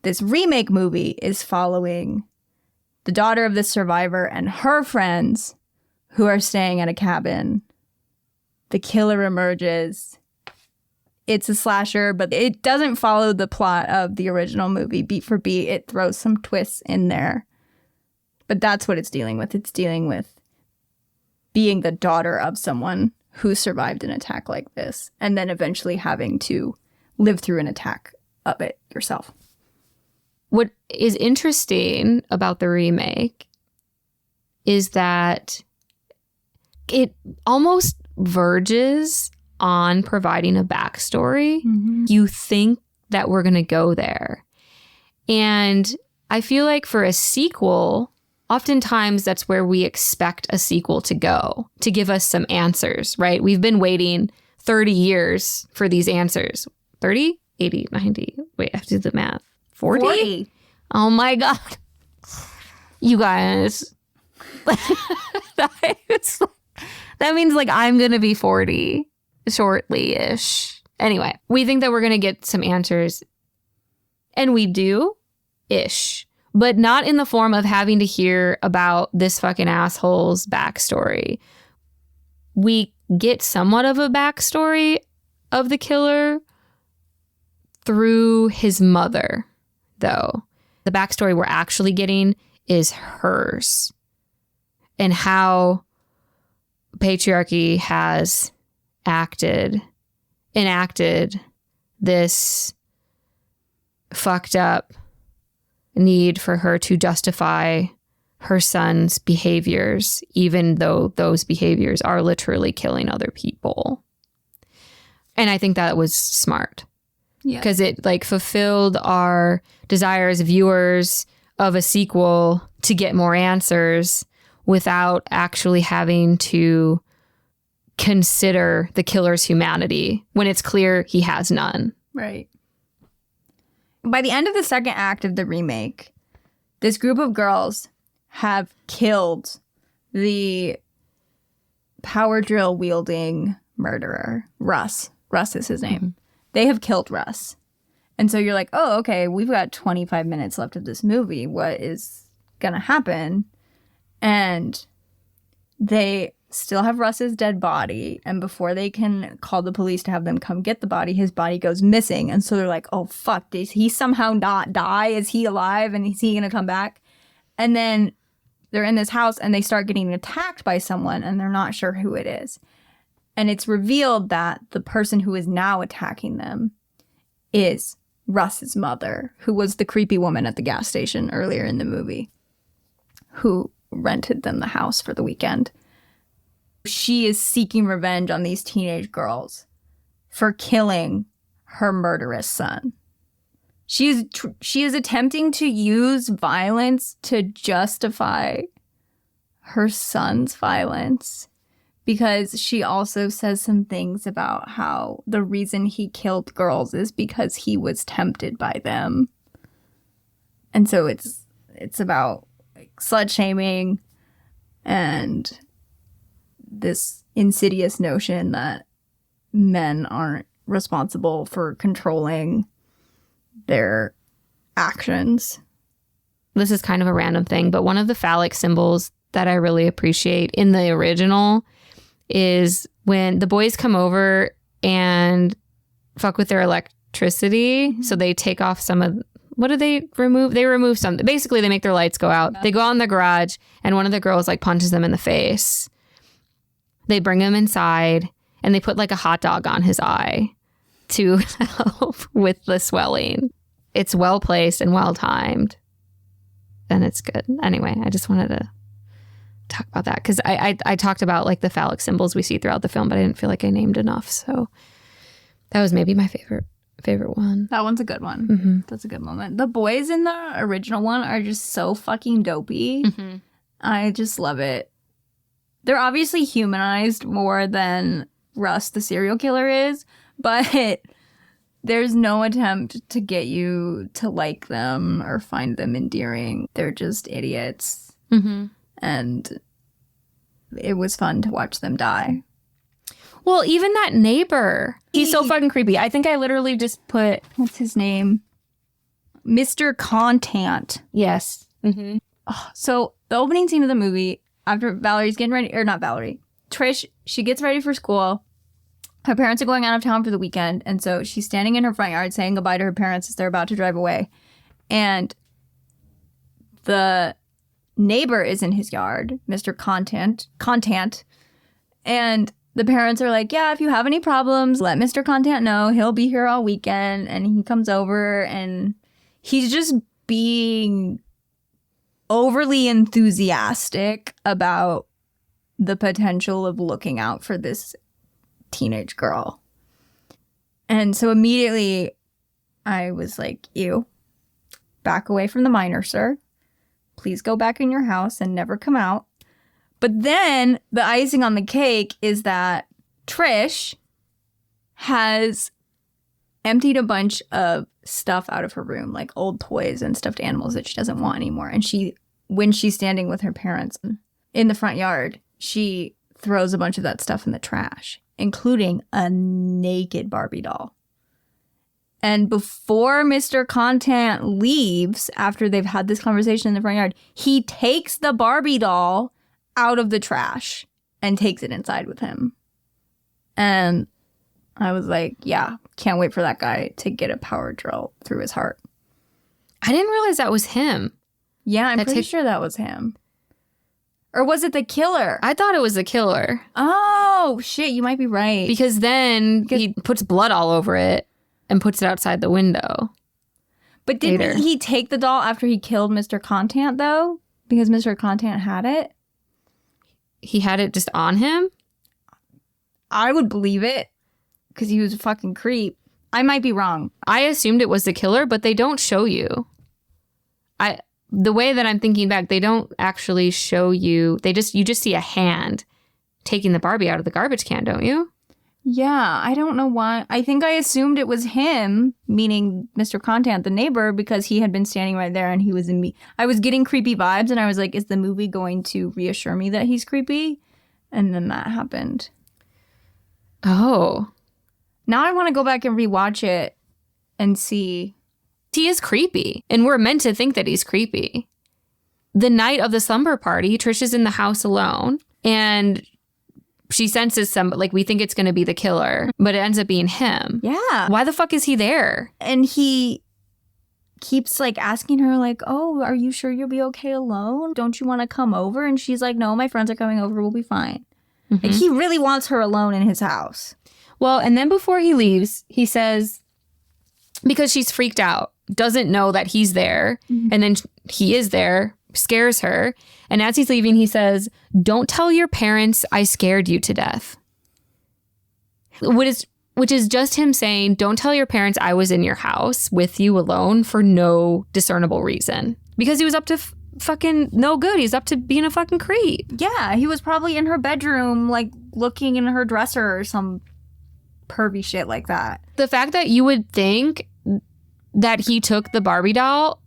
This remake movie is following the daughter of the survivor and her friends who are staying at a cabin. The killer emerges. It's a slasher, but it doesn't follow the plot of the original movie beat for beat. It throws some twists in there But that's what it's dealing with. It's dealing with being the daughter of someone who survived an attack like this and then eventually having to live through an attack of it yourself.
What is interesting about the remake is that it almost verges on providing a backstory.
Mm-hmm.
You think that we're going to go there. And I feel like for a sequel, oftentimes that's where we expect a sequel to go, to give us some answers, right? We've been waiting 30 years for these answers. 30, 80, 90. Wait, I have to do the math. 40? Oh my God. You guys. That means like I'm going to be 40 shortly-ish. Anyway, we think that we're going to get some answers. And we do-ish. But not in the form of having to hear about this fucking asshole's backstory. We get somewhat of a backstory of the killer through his mother, though. The backstory we're actually getting is hers and how patriarchy has enacted this fucked up need for her to justify her son's behaviors, even though those behaviors are literally killing other people. And I think that was smart. Yeah. Because it like fulfilled our desire as viewers of a sequel to get more answers without actually having to consider the killer's humanity when it's clear he has none.
Right. By the end of the second act of the remake, this group of girls have killed the power drill wielding murderer, Russ. Russ is his name. Mm-hmm. They have killed Russ. And so you're like, oh, okay, we've got 25 minutes left of this movie. What is going to happen? And they still have Russ's dead body. And before they can call the police to have them come get the body, his body goes missing. And so they're like, oh, fuck, did he somehow not die? Is he alive? And is he going to come back? And then they're in this house and they start getting attacked by someone and they're not sure who it is. And it's revealed that the person who is now attacking them is Russ's mother, who was the creepy woman at the gas station earlier in the movie, who rented them the house for the weekend. She is seeking revenge on these teenage girls for killing her murderous son. She is attempting to use violence to justify her son's violence, because she also says some things about how the reason he killed girls is because he was tempted by them. And so it's about like, slut-shaming and this insidious notion that men aren't responsible for controlling their actions.
This is kind of a random thing, but one of the phallic symbols that I really appreciate in the original is when the boys come over and fuck with their electricity. Mm-hmm. So they take off some of, what do they remove? They remove something. Basically, they make their lights go out. Yeah. They go out in the garage and one of the girls like punches them in the face. They bring him inside and they put like a hot dog on his eye to help with the swelling. It's well placed and well timed. And it's good. Anyway, I just wanted to talk about that because I talked about like the phallic symbols we see throughout the film, but I didn't feel like I named enough. So that was maybe my favorite one.
That one's a good one.
Mm-hmm.
That's a good moment. The boys in the original one are just so fucking dopey.
Mm-hmm.
I just love it. They're obviously humanized more than Russ, the serial killer, is, but there's no attempt to get you to like them or find them endearing. They're just idiots.
Mm-hmm.
And it was fun to watch them die.
Well, even that neighbor. He's so fucking creepy. I think I literally just put...
What's his name? Mr. Contant.
Yes.
Mm-hmm. Oh, so the opening scene of the movie, after Valerie's getting ready... Or not Valerie. Trish, she gets ready for school. Her parents are going out of town for the weekend. And so she's standing in her front yard saying goodbye to her parents as they're about to drive away. And the neighbor is in his yard, Mr. Contant. And the parents are like, yeah, if you have any problems, let Mr. Contant know. He'll be here all weekend. And he comes over and he's just being overly enthusiastic about the potential of looking out for this teenage girl. And so immediately I was like, ew, back away from the minor, sir. Please go back in your house and never come out. But then the icing on the cake is that Trish has emptied a bunch of stuff out of her room, like old toys and stuffed animals that she doesn't want anymore. And when she's standing with her parents in the front yard, she throws a bunch of that stuff in the trash, including a naked Barbie doll. And before Mr. Contant leaves, after they've had this conversation in the front yard, he takes the Barbie doll out of the trash and takes it inside with him. And I was like, yeah, can't wait for that guy to get a power drill through his heart.
I didn't realize that was him.
Yeah, I'm pretty sure that was him. Or was it the killer?
I thought it was the killer.
Oh, shit, you might be right.
Because then he puts blood all over it and puts it outside the window.
But didn't he take the doll after he killed Mr. Contant, though? Because Mr. Contant had it?
He had it just on him?
I would believe it. Because he was a fucking creep. I might be wrong.
I assumed it was the killer, but they don't show you. The way that I'm thinking back, they don't actually show you. You just see a hand taking the Barbie out of the garbage can, don't you?
Yeah, I don't know why. I think I assumed it was him, meaning Mr. Contant, the neighbor, because he had been standing right there and he was in me. I was getting creepy vibes and I was like, is the movie going to reassure me that he's creepy? And then that happened.
Oh.
Now I want to go back and rewatch it and see.
He is creepy, and we're meant to think that he's creepy. The night of the slumber party, Trish is in the house alone, and she senses we think it's going to be the killer, but it ends up being him.
Yeah.
Why the fuck is he there?
And he keeps asking her oh, are you sure you'll be okay alone? Don't you want to come over? And she's like, no, my friends are coming over. We'll be fine. Mm-hmm. He really wants her alone in his house.
Well, and then before he leaves, he says, because she's freaked out, doesn't know that he's there, and then he is there, scares her. And as he's leaving, he says, don't tell your parents I scared you to death. Which is just him saying, don't tell your parents I was in your house with you alone for no discernible reason. Because he was up to fucking no good. He's up to being a fucking creep.
Yeah, he was probably in her bedroom, looking in her dresser or some pervy shit like that.
The fact that you would think that he took the Barbie doll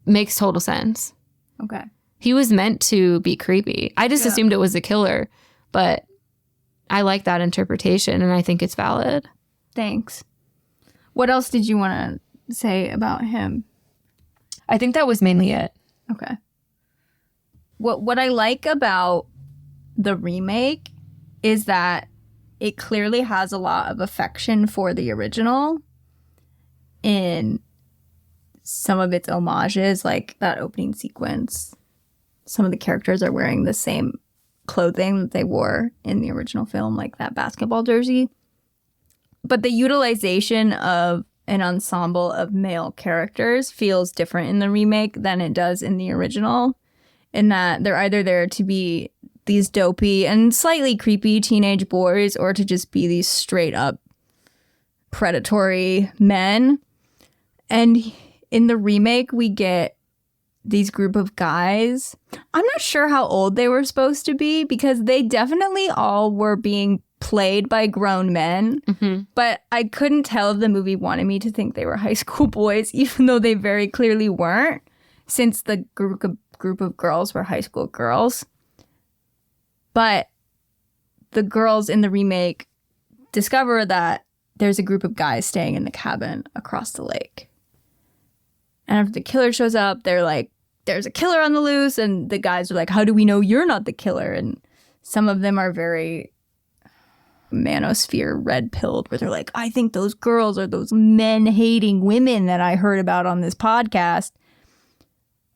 makes total sense.
Okay.
He was meant to be creepy. I just assumed it was the killer, but I like that interpretation and I think it's valid.
Thanks. What else did you want to say about him?
I think that was mainly it.
Okay. What I like about the remake is that it clearly has a lot of affection for the original in some of its homages, like that opening sequence. Some of the characters are wearing the same clothing that they wore in the original film, like that basketball jersey. But the utilization of an ensemble of male characters feels different in the remake than it does in the original, in that they're either there to be these dopey and slightly creepy teenage boys or to just be these straight up predatory men. And in the remake, we get these group of guys. I'm not sure how old they were supposed to be because they definitely all were being played by grown men. Mm-hmm. But I couldn't tell if the movie wanted me to think they were high school boys, even though they very clearly weren't, since the group of girls were high school girls. But the girls in the remake discover that there's a group of guys staying in the cabin across the lake. And after the killer shows up, they're like, there's a killer on the loose. And the guys are like, how do we know you're not the killer? And some of them are very manosphere red-pilled, where they're like, I think those girls are those men-hating women that I heard about on this podcast.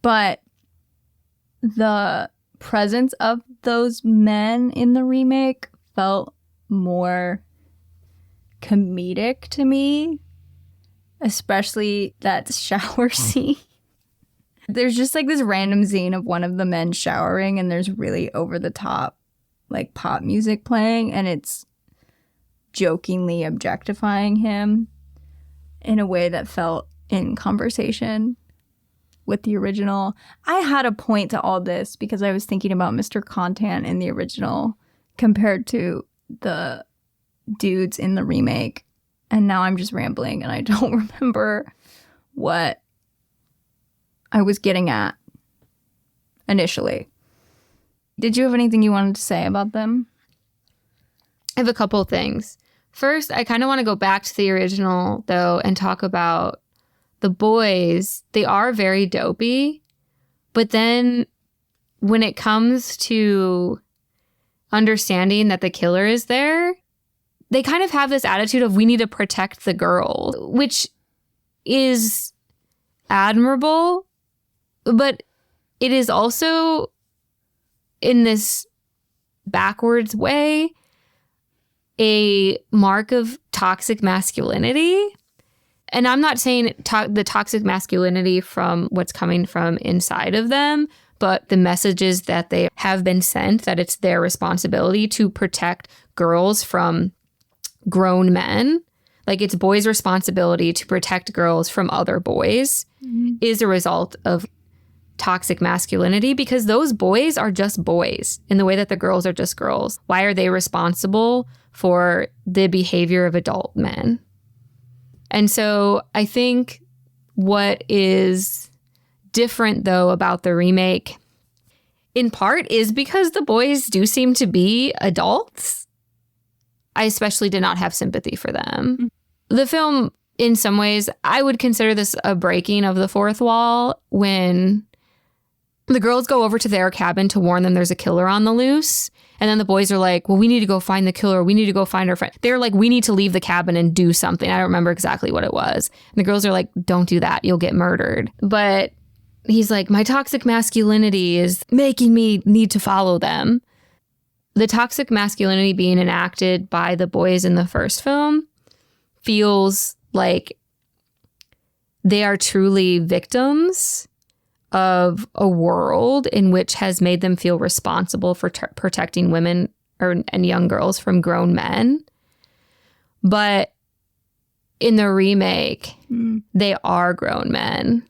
But the presence of those men in the remake felt more comedic to me, especially that shower scene. There's just like this random scene of one of the men showering and there's really over the top like pop music playing and it's jokingly objectifying him in a way that felt in conversation with the original. I had a point to all this because I was thinking about Mr. Contant in the original compared to the dudes in the remake. And now I'm just rambling and I don't remember what I was getting at initially. Did you have anything you wanted to say about them?
I have a couple of things. First, I kind of want to go back to the original, though, and talk about the boys. They are very dopey, but then when it comes to understanding that the killer is there, they kind of have this attitude of we need to protect the girl, which is admirable, but it is also in this backwards way a mark of toxic masculinity. And I'm not saying the toxic masculinity from what's coming from inside of them, but the messages that they have been sent that it's their responsibility to protect girls from grown men. Like it's boys' responsibility to protect girls from other boys is a result of toxic masculinity because those boys are just boys in the way that the girls are just girls. Why are they responsible for the behavior of adult men? And so I think what is different, though, about the remake, in part, is because the boys do seem to be adults. I especially did not have sympathy for them. The film, in some ways, I would consider this a breaking of the fourth wall when the girls go over to their cabin to warn them there's a killer on the loose. And then the boys are like, well, we need to go find the killer. We need to go find our friend. They're like, we need to leave the cabin and do something. I don't remember exactly what it was. And the girls are like, don't do that. You'll get murdered. But he's like, my toxic masculinity is making me need to follow them. The toxic masculinity being enacted by the boys in the first film feels like they are truly victims of a world in which has made them feel responsible for protecting women and young girls from grown men. But in the remake, they are grown men.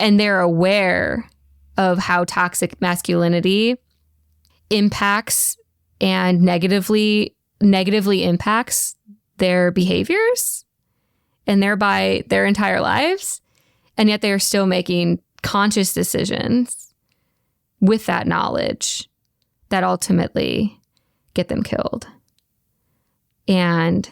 And they're aware of how toxic masculinity impacts and negatively impacts their behaviors and thereby their entire lives. And yet they are still making conscious decisions with that knowledge that ultimately get them killed. And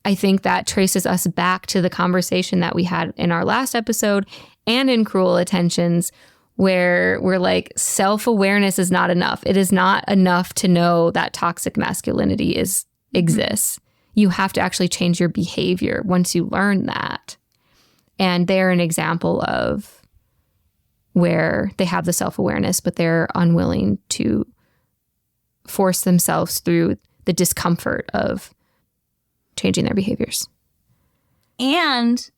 I think that traces us back to the conversation that we had in our last episode and in Cruel Attentions, where we're like, self-awareness is not enough. It is not enough to know that toxic masculinity exists. You have to actually change your behavior once you learn that. And they're an example of where they have the self-awareness, but they're unwilling to force themselves through the discomfort of changing their behaviors.
And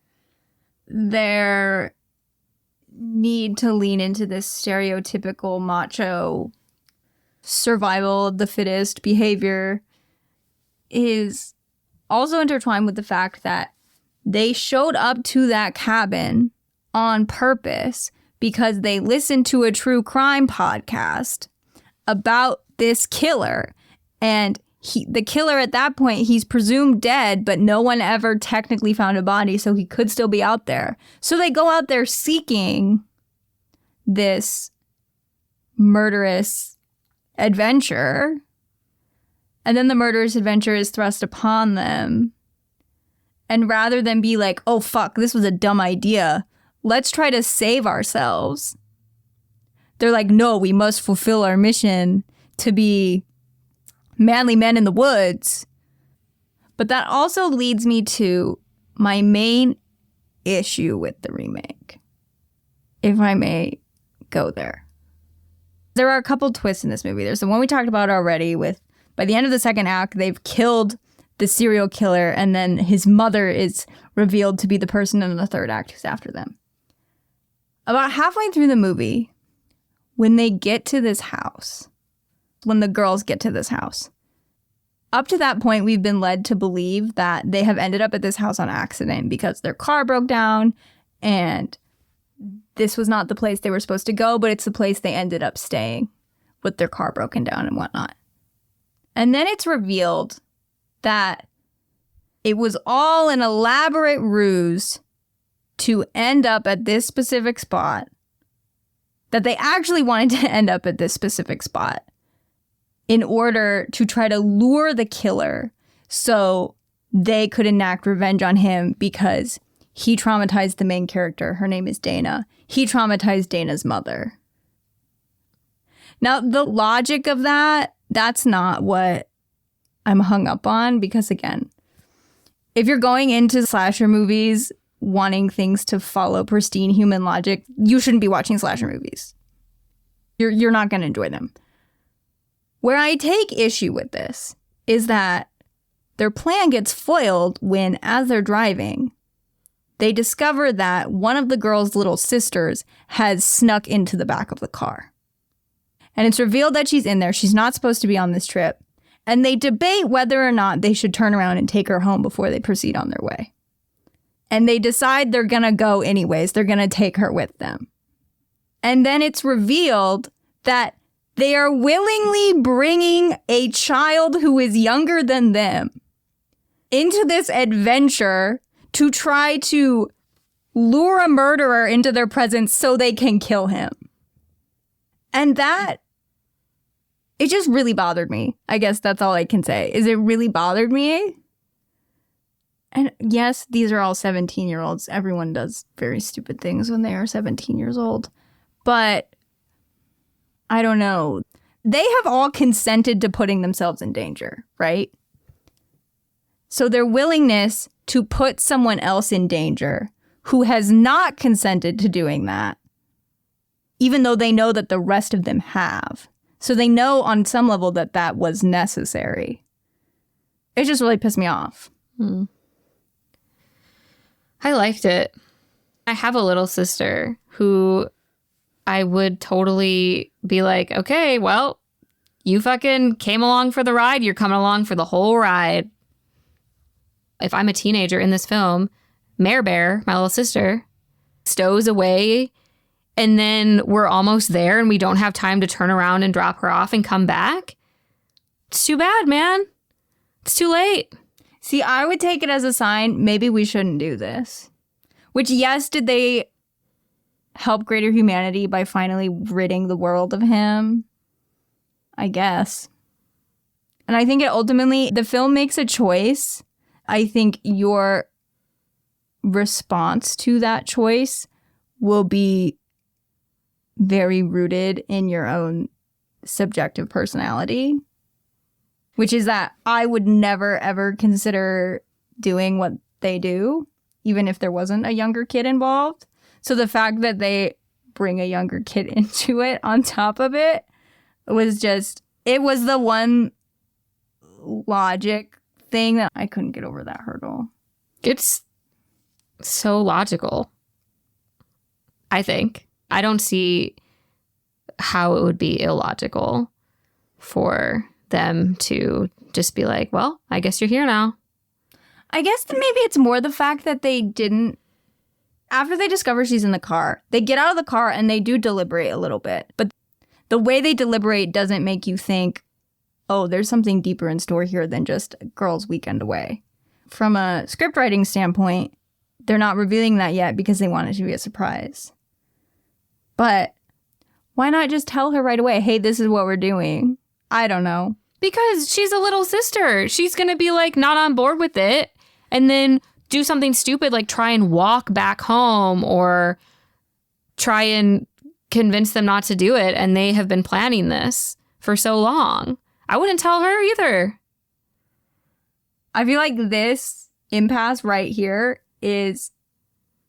their need to lean into this stereotypical macho survival of the fittest behavior is also intertwined with the fact that they showed up to that cabin on purpose because they listened to a true crime podcast about this killer. And the killer at that point, he's presumed dead, but no one ever technically found a body, so he could still be out there. So they go out there seeking this murderous adventure. And then the murderous adventure is thrust upon them. And rather than be like, oh, fuck, this was a dumb idea, let's try to save ourselves. They're like, no, we must fulfill our mission to be manly men in the woods. But that also leads me to my main issue with the remake, if I may go there. There are a couple twists in this movie. There's the one we talked about already with, by the end of the second act, they've killed the serial killer, and then his mother is revealed to be the person in the third act who's after them. About halfway through the movie, when they get to this house, when the girls get to this house, up to that point, we've been led to believe that they have ended up at this house on accident because their car broke down and this was not the place they were supposed to go, but it's the place they ended up staying with their car broken down and whatnot. And then it's revealed that it was all an elaborate ruse to end up at this specific spot, that they actually wanted to end up at this specific spot in order to try to lure the killer so they could enact revenge on him because he traumatized the main character. Her name is Dana. He traumatized Dana's mother. Now, the logic of that, that's not what I'm hung up on because, again, if you're going into slasher movies wanting things to follow pristine human logic, you shouldn't be watching slasher movies. You're not going to enjoy them. Where I take issue with this is that their plan gets foiled when, as they're driving, they discover that one of the girl's little sisters has snuck into the back of the car. And it's revealed that she's in there. She's not supposed to be on this trip. And they debate whether or not they should turn around and take her home before they proceed on their way. And they decide they're going to go anyways. They're going to take her with them. And then it's revealed that they are willingly bringing a child who is younger than them into this adventure to try to lure a murderer into their presence so they can kill him. And that, it just really bothered me. I guess that's all I can say, is it really bothered me. And yes, these are all 17-year-olds. Everyone does very stupid things when they are 17 years old. But I don't know. They have all consented to putting themselves in danger, right? So their willingness to put someone else in danger who has not consented to doing that, even though they know that the rest of them have. So they know on some level that that was necessary. It just really pissed me off.
I liked it. I have a little sister who I would totally be like, okay, well, you fucking came along for the ride. You're coming along for the whole ride. If I'm a teenager in this film, Mare Bear, my little sister, stows away and then we're almost there and we don't have time to turn around and drop her off and come back. It's too bad, man. It's too late.
See, I would take it as a sign, maybe we shouldn't do this. Which, yes, did they help greater humanity by finally ridding the world of him? I guess. And I think it ultimately, the film makes a choice. I think your response to that choice will be very rooted in your own subjective personality, which is that I would never, ever consider doing what they do, even if there wasn't a younger kid involved. So the fact that they bring a younger kid into it on top of it was just, it was the one logic thing that I couldn't get over that hurdle.
It's so logical, I think. I don't see how it would be illogical for them to just be like, well, I guess you're here now.
I guess that maybe it's more the fact that they didn't, after they discover she's in the car, they get out of the car and they do deliberate a little bit. But the way they deliberate doesn't make you think, oh, there's something deeper in store here than just a girl's weekend away. From a script writing standpoint, they're not revealing that yet because they want it to be a surprise. But why not just tell her right away, hey, this is what we're doing? I don't know.
Because she's a little sister. She's going to be like not on board with it and then do something stupid like try and walk back home or try and convince them not to do it. And they have been planning this for so long. I wouldn't tell her either.
I feel like this impasse right here is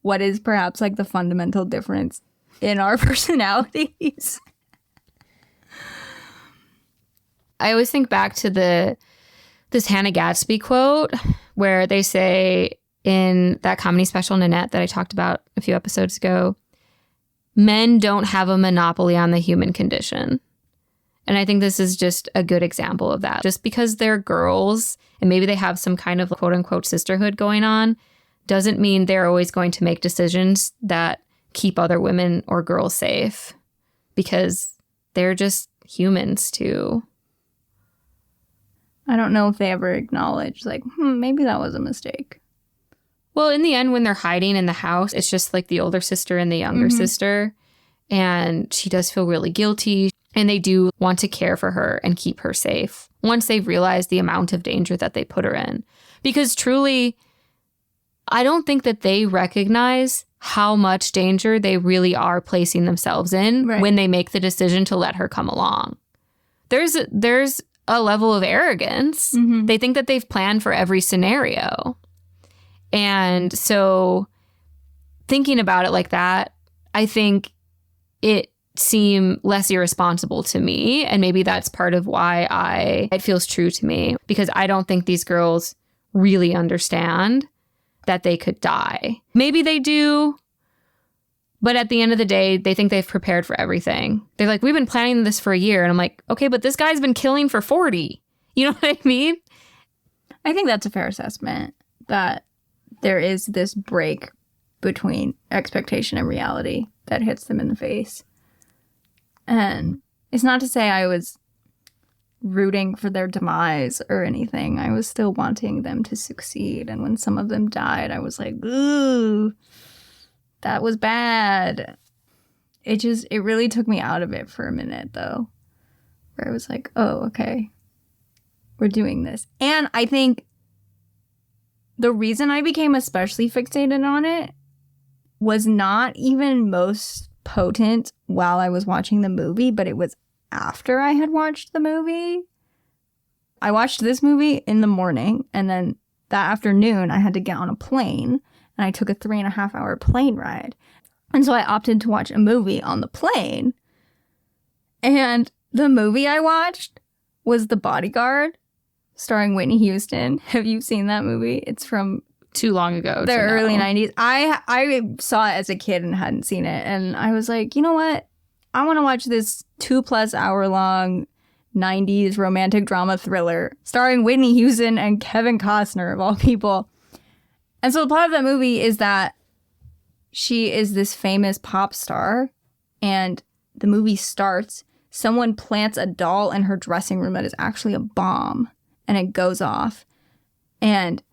what is perhaps like the fundamental difference in our personalities.
I always think back to this Hannah Gadsby quote where they say in that comedy special, Nanette, that I talked about a few episodes ago, men don't have a monopoly on the human condition. And I think this is just a good example of that. Just because they're girls and maybe they have some kind of quote unquote sisterhood going on doesn't mean they're always going to make decisions that keep other women or girls safe, because they're just humans too.
I don't know if they ever acknowledge, like, maybe that was a mistake.
Well, in the end, when they're hiding in the house, it's just like the older sister and the younger sister. And she does feel really guilty. And they do want to care for her and keep her safe once they've realized the amount of danger that they put her in. Because truly, I don't think that they recognize how much danger they really are placing themselves in when they make the decision to let her come along. There's a level of arrogance. They think that they've planned for every scenario. And so thinking about it like that, I think it seem less irresponsible to me. And maybe that's part of why it feels true to me, because I don't think these girls really understand that they could die. Maybe they do, but at the end of the day, they think they've prepared for everything. They're like, we've been planning this for a year. And I'm like, okay, but this guy's been killing for 40. You know what I mean?
I think that's a fair assessment, that there is this break between expectation and reality that hits them in the face. And it's not to say I was rooting for their demise or anything. I was still wanting them to succeed. And when some of them died, I was like, ooh, that was bad. It really took me out of it for a minute, though, where I was like, oh, okay, we're doing this. And I think the reason I became especially fixated on it was not even most potent while I was watching the movie, but it was after I had watched the movie. I watched this movie in the morning, and then that afternoon I had to get on a plane, and I took a 3.5-hour plane ride. And so I opted to watch a movie on the plane. And the movie I watched was The Bodyguard, starring Whitney Houston. Have you seen that movie? It's from
too long ago.
The early 90s. I saw it as a kid and hadn't seen it. And I was like, you know what? I want to watch this 2+ hour long 90s romantic drama thriller starring Whitney Houston and Kevin Costner, of all people. And so the plot of that movie is that she is this famous pop star, and the movie starts, someone plants a doll in her dressing room that is actually a bomb, and it goes off. And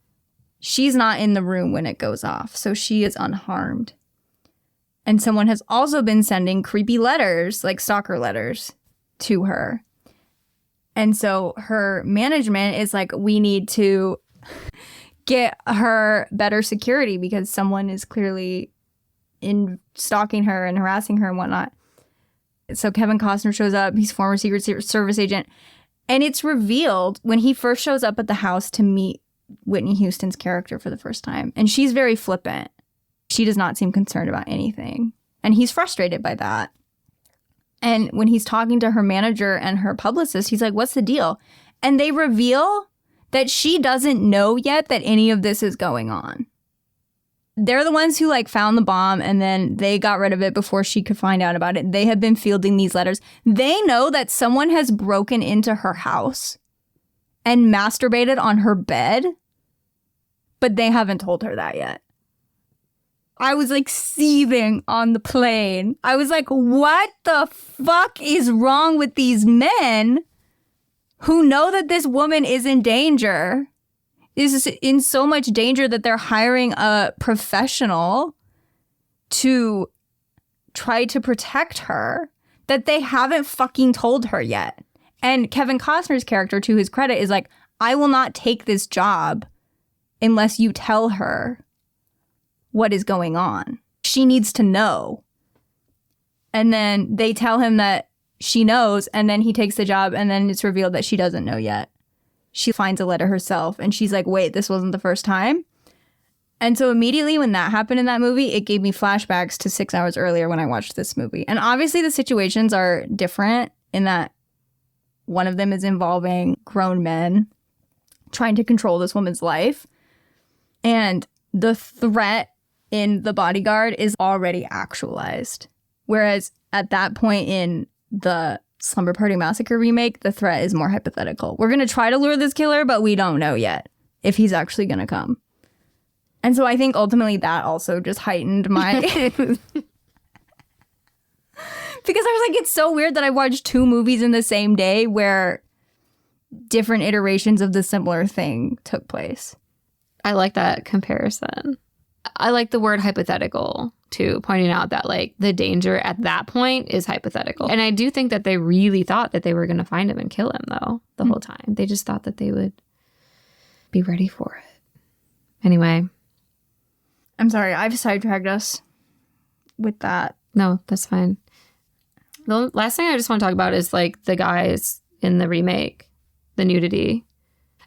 she's not in the room when it goes off, so she is unharmed. And someone has also been sending creepy letters, like stalker letters, to her. And so her management is like, we need to get her better security because someone is clearly stalking her and harassing her and whatnot. So Kevin Costner shows up. He's a former Secret Service agent. And it's revealed when he first shows up at the house to meet Whitney Houston's character for the first time. And she's very flippant. She does not seem concerned about anything. And he's frustrated by that. And when he's talking to her manager and her publicist, he's like, what's the deal? And they reveal that she doesn't know yet that any of this is going on. They're the ones who found the bomb, and then they got rid of it before she could find out about it. They have been fielding these letters. They know that someone has broken into her house and masturbated on her bed, but they haven't told her that yet. I was seething on the plane. I was like, what the fuck is wrong with these men who know that this woman is in danger? Is in so much danger that they're hiring a professional to try to protect her that they haven't fucking told her yet. And Kevin Costner's character, to his credit, is like, I will not take this job unless you tell her what is going on. She needs to know. And then they tell him that she knows, and then he takes the job, and then it's revealed that she doesn't know yet. She finds a letter herself, and she's like, wait, this wasn't the first time? And so immediately when that happened in that movie, it gave me flashbacks to 6 hours earlier when I watched this movie. And obviously the situations are different in that one of them is involving grown men trying to control this woman's life. And the threat in The Bodyguard is already actualized. Whereas at that point in the Slumber Party Massacre remake, the threat is more hypothetical. We're going to try to lure this killer, but we don't know yet if he's actually going to come. And so I think ultimately that also just heightened my... Because I was like, it's so weird that I watched 2 movies in the same day where different iterations of the similar thing took place.
I like that comparison. I like the word hypothetical, too, pointing out that, like, the danger at that point is hypothetical. And I do think that they really thought that they were going to find him and kill him, though, the whole time. They just thought that they would be ready for it. Anyway.
I'm sorry, I've sidetracked us with that.
No, that's fine. The last thing I just want to talk about is, like, the guys in the remake, the nudity.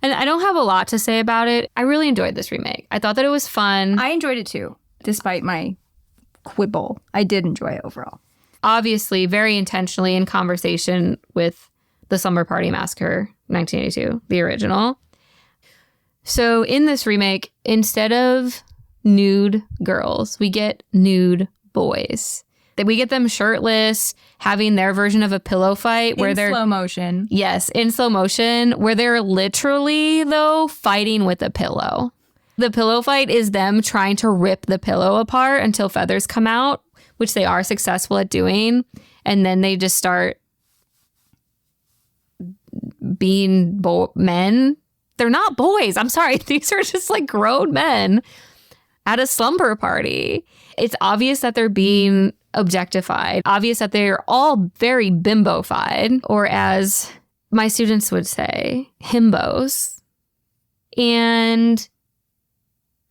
And I don't have a lot to say about it. I really enjoyed this remake. I thought that it was fun.
I enjoyed it too, despite my quibble. I did enjoy it overall.
Obviously, very intentionally in conversation with the Slumber Party Massacre, 1982, the original. So in this remake, instead of nude girls, we get nude boys. That we get them shirtless, having their version of a pillow fight where they're
in slow motion.
Yes, in slow motion, where they're literally, though, fighting with a pillow. The pillow fight is them trying to rip the pillow apart until feathers come out, which they are successful at doing. And then they just start being men. They're not boys. I'm sorry. These are just like grown men at a slumber party. It's obvious that they're being objectified, obvious that they're all very bimbofied, or as my students would say, himbos. And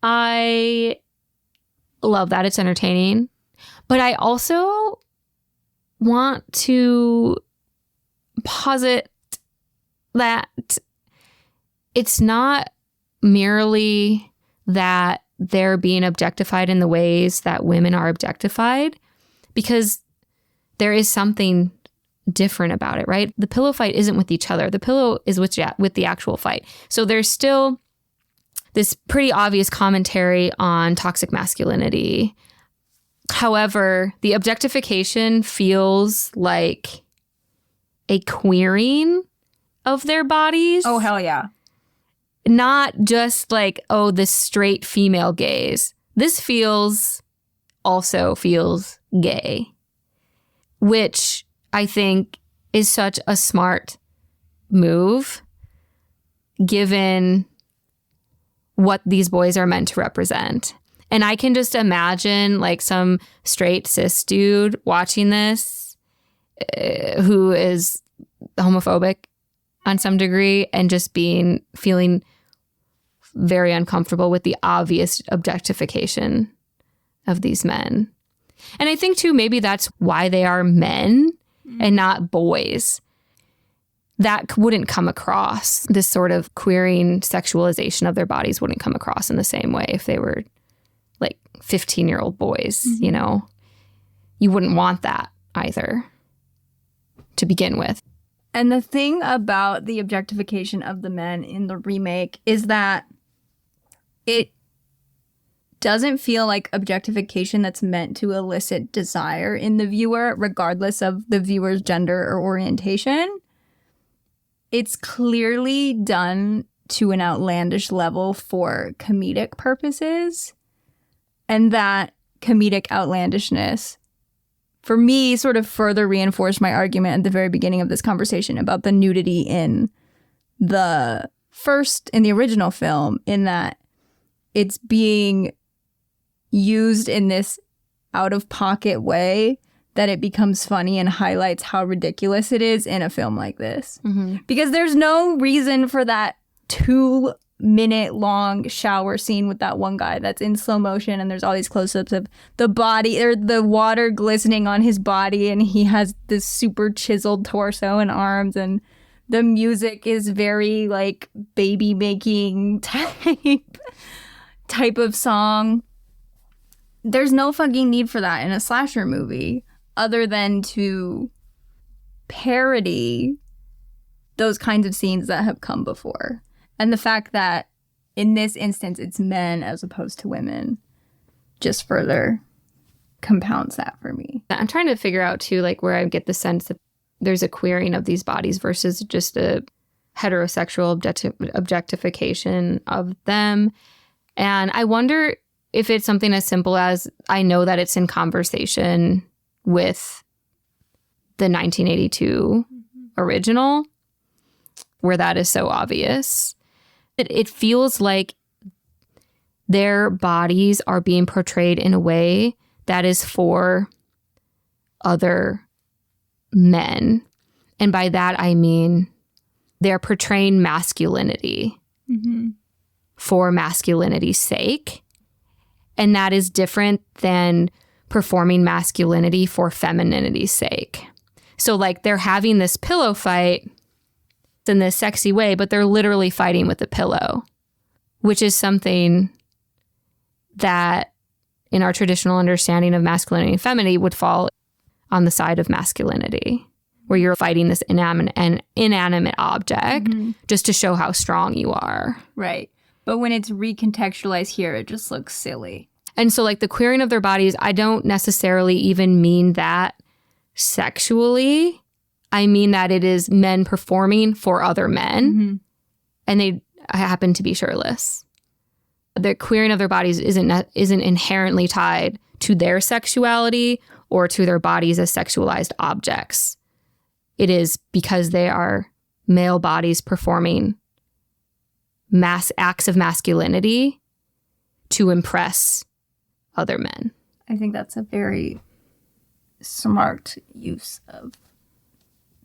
I love that. It's entertaining. But I also want to posit that it's not merely that they're being objectified in the ways that women are objectified, because there is something different about it, right? The pillow fight isn't with each other. The pillow is with the actual fight. So there's still this pretty obvious commentary on toxic masculinity. However, the objectification feels like a queering of their bodies.
Oh, hell yeah.
Not just like, oh, this straight female gaze. This also feels gay, which I think is such a smart move given what these boys are meant to represent. And I can just imagine like some straight cis dude watching this who is homophobic on some degree and just feeling very uncomfortable with the obvious objectification of these men. And I think too, maybe that's why they are men and not boys. That wouldn't come across. This sort of queering sexualization of their bodies wouldn't come across in the same way if they were like 15-year-old boys, you know? You wouldn't want that either to begin with.
And the thing about the objectification of the men in the remake is that it doesn't feel like objectification that's meant to elicit desire in the viewer, regardless of the viewer's gender or orientation. It's clearly done to an outlandish level for comedic purposes. And that comedic outlandishness, for me, sort of further reinforced my argument at the very beginning of this conversation about the nudity in the original film, in that it's being used in this out-of-pocket way that it becomes funny and highlights how ridiculous it is in a film like this. Mm-hmm. Because there's no reason for that 2-minute long shower scene with that one guy that's in slow motion, and there's all these close-ups of the body or the water glistening on his body, and he has this super chiseled torso and arms, and the music is very like baby making type. type of song. There's no fucking need for that in a slasher movie other than to parody those kinds of scenes that have come before. And the fact that in this instance it's men as opposed to women just further compounds that for me.
I'm trying to figure out too, like, where I get the sense that there's a queering of these bodies versus just a heterosexual objectification of them. And I wonder if it's something as simple as, I know that it's in conversation with the 1982 original, where that is so obvious. It feels like their bodies are being portrayed in a way that is for other men. And by that, I mean they're portraying masculinity for masculinity's sake. And that is different than performing masculinity for femininity's sake. So, like, they're having this pillow fight in this sexy way, but they're literally fighting with a pillow, which is something that in our traditional understanding of masculinity and femininity would fall on the side of masculinity, where you're fighting this inanimate object just to show how strong you are.
Right. But when it's recontextualized here, it just looks silly.
And so, like, the queering of their bodies, I don't necessarily even mean that sexually. I mean that it is men performing for other men, and they happen to be shirtless. The queering of their bodies isn't inherently tied to their sexuality or to their bodies as sexualized objects. It is because they are male bodies performing acts of masculinity to impress other men.
I think that's a very smart use of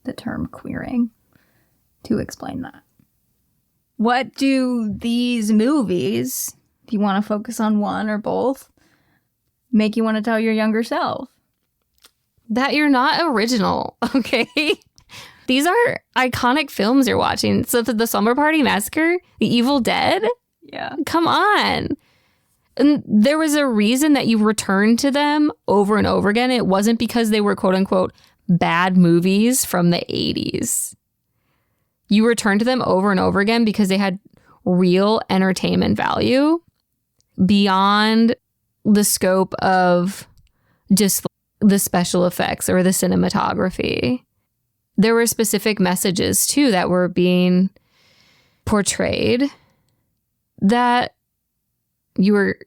the term queering to explain that. What do these movies, if you want to focus on one or both, make you want to tell your younger self?
That you're not original, okay? These are iconic films you're watching. So the Slumber Party Massacre, The Evil Dead?
Yeah.
Come on. And there was a reason that you returned to them over and over again. It wasn't because they were, quote unquote, bad movies from the 80s. You returned to them over and over again because they had real entertainment value beyond the scope of just the special effects or the cinematography. There were specific messages, too, that were being portrayed that you were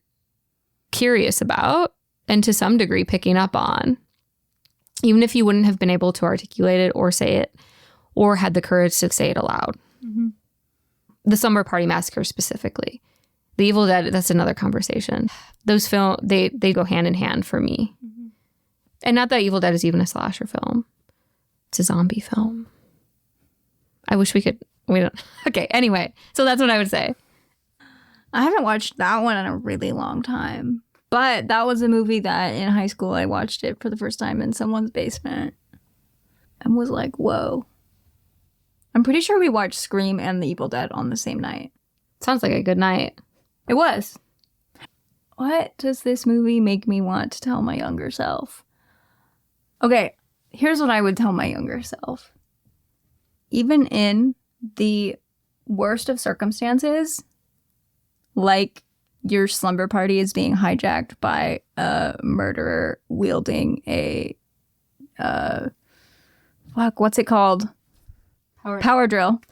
curious about and to some degree picking up on, even if you wouldn't have been able to articulate it or say it or had the courage to say it aloud. The Slumber Party Massacre specifically. The Evil Dead, that's another conversation. Those films, they go hand in hand for me. And not that Evil Dead is even a slasher film. It's a zombie film. I wish we don't. Okay, anyway. So that's what I would say.
I haven't watched that one in a really long time. But that was a movie that in high school I watched it for the first time in someone's basement and was like, whoa. I'm pretty sure we watched Scream and The Evil Dead on the same night.
Sounds like a good night.
It was. What does this movie make me want to tell my younger self? Okay, here's what I would tell my younger self. Even in the worst of circumstances, like your slumber party is being hijacked by a murderer wielding a, what's it called? Power drill.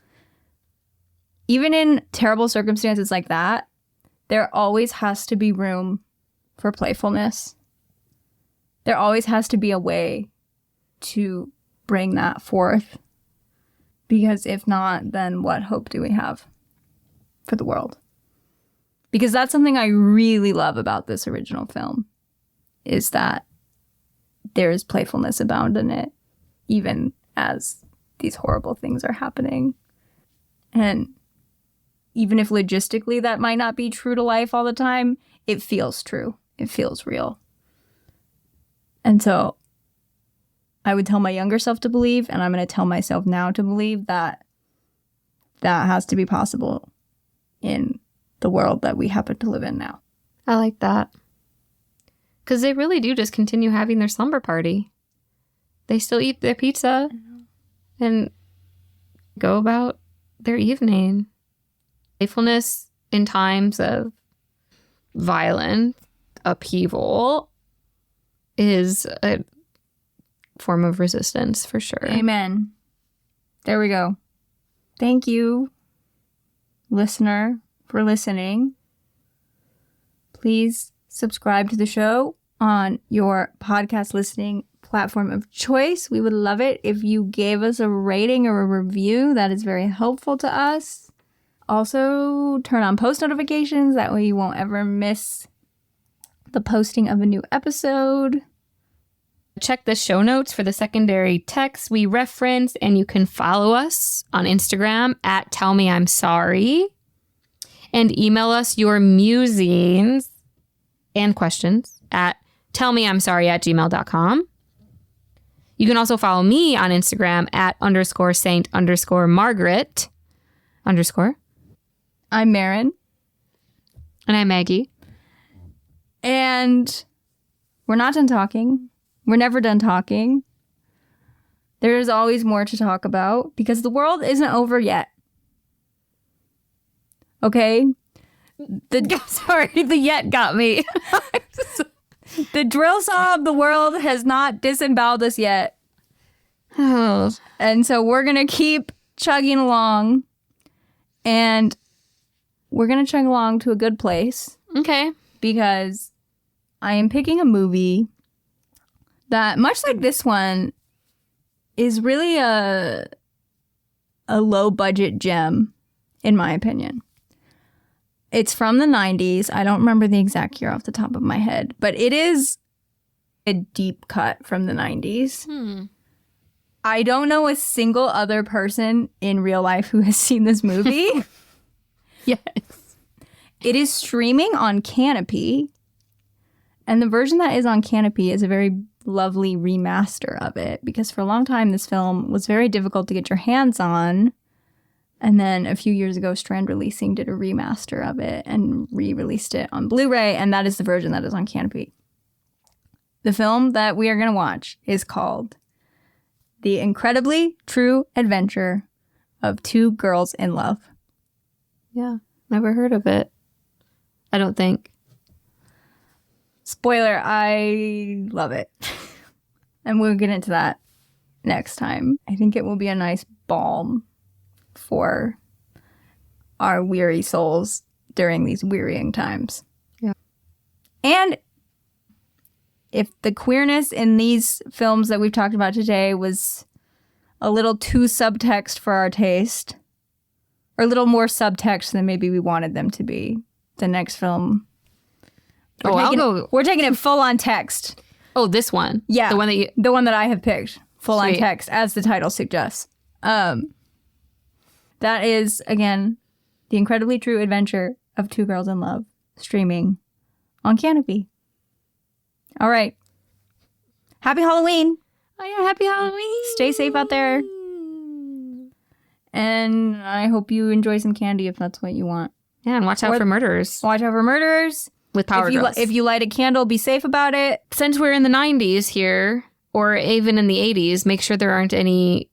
Even in terrible circumstances like that, there always has to be room for playfulness. There always has to be a way to bring that forth. Because if not, then what hope do we have for the world? Because that's something I really love about this original film, is that there's playfulness abound in it, even as these horrible things are happening. And even if logistically that might not be true to life all the time, it feels true. It feels real. And so I would tell my younger self to believe, and I'm going to tell myself now to believe that that has to be possible in the world that we happen to live in now.
I like that. Because they really do just continue having their slumber party. They still eat their pizza and go about their evening. Playfulness in times of violent upheaval is a form of resistance for sure.
Amen. There we go. Thank you, listener, for listening. Please subscribe to the show on your podcast listening platform of choice. We would love it if you gave us a rating or a review. That is very helpful to us. Also, turn on post notifications. That way you won't ever miss the posting of a new episode.
Check the show notes for the secondary text we reference, and you can follow us on Instagram at Tell Me I'm Sorry, and email us your musings and questions at tellmeimsorry@gmail.com. You can also follow me on Instagram at _saint_Margaret_.
I'm Marin.
And I'm Maggie.
And we're not done talking. We're never done talking. There is always more to talk about because the world isn't over yet. Okay?
Sorry, the yet got me.
The drill saw of the world has not disemboweled us yet.
Oh.
And so we're going to keep chugging along. And we're going to chug along to a good place.
Okay.
Because I am picking a movie that, much like this one, is really a low-budget gem, in my opinion. It's from the 90s. I don't remember the exact year off the top of my head, but it is a deep cut from the 90s. I don't know a single other person in real life who has seen this movie.
Yes.
It is streaming on Canopy, and the version that is on Canopy is a very lovely remaster of it, because for a long time this film was very difficult to get your hands on, and then a few years ago Strand Releasing did a remaster of it and re-released it on Blu-ray, and that is the version that is on Canopy. The film that we are going to watch is called The Incredibly True Adventure of Two Girls in Love.
Yeah, never heard of it. I don't think.
Spoiler, I love it. And we'll get into that next time. I think it will be a nice balm for our weary souls during these wearying times.
Yeah.
And if the queerness in these films that we've talked about today was a little too subtext for our taste, or a little more subtext than maybe we wanted them to be, the next film... We're taking it full on text.
Oh, this one?
Yeah.
The one that
the one that I have picked. Full
Sweet.
on text, as the title suggests. That is, again, The Incredibly True Adventure of Two Girls in Love, streaming on Canopy. All right. Happy Halloween.
Oh, yeah, happy Halloween.
Stay safe out there. And I hope you enjoy some candy if that's what you want.
Yeah, and watch out for murderers.
Watch out for murderers.
With Power Girls.
If you light a candle, be safe about it.
Since we're in the 90s here, or even in the 80s, make sure there aren't any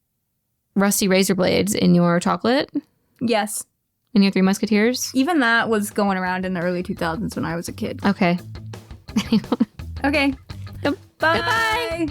rusty razor blades in your chocolate.
Yes.
In your Three Musketeers.
Even that was going around in the early 2000s when I was a kid.
Okay.
Okay.
Bye.
Bye.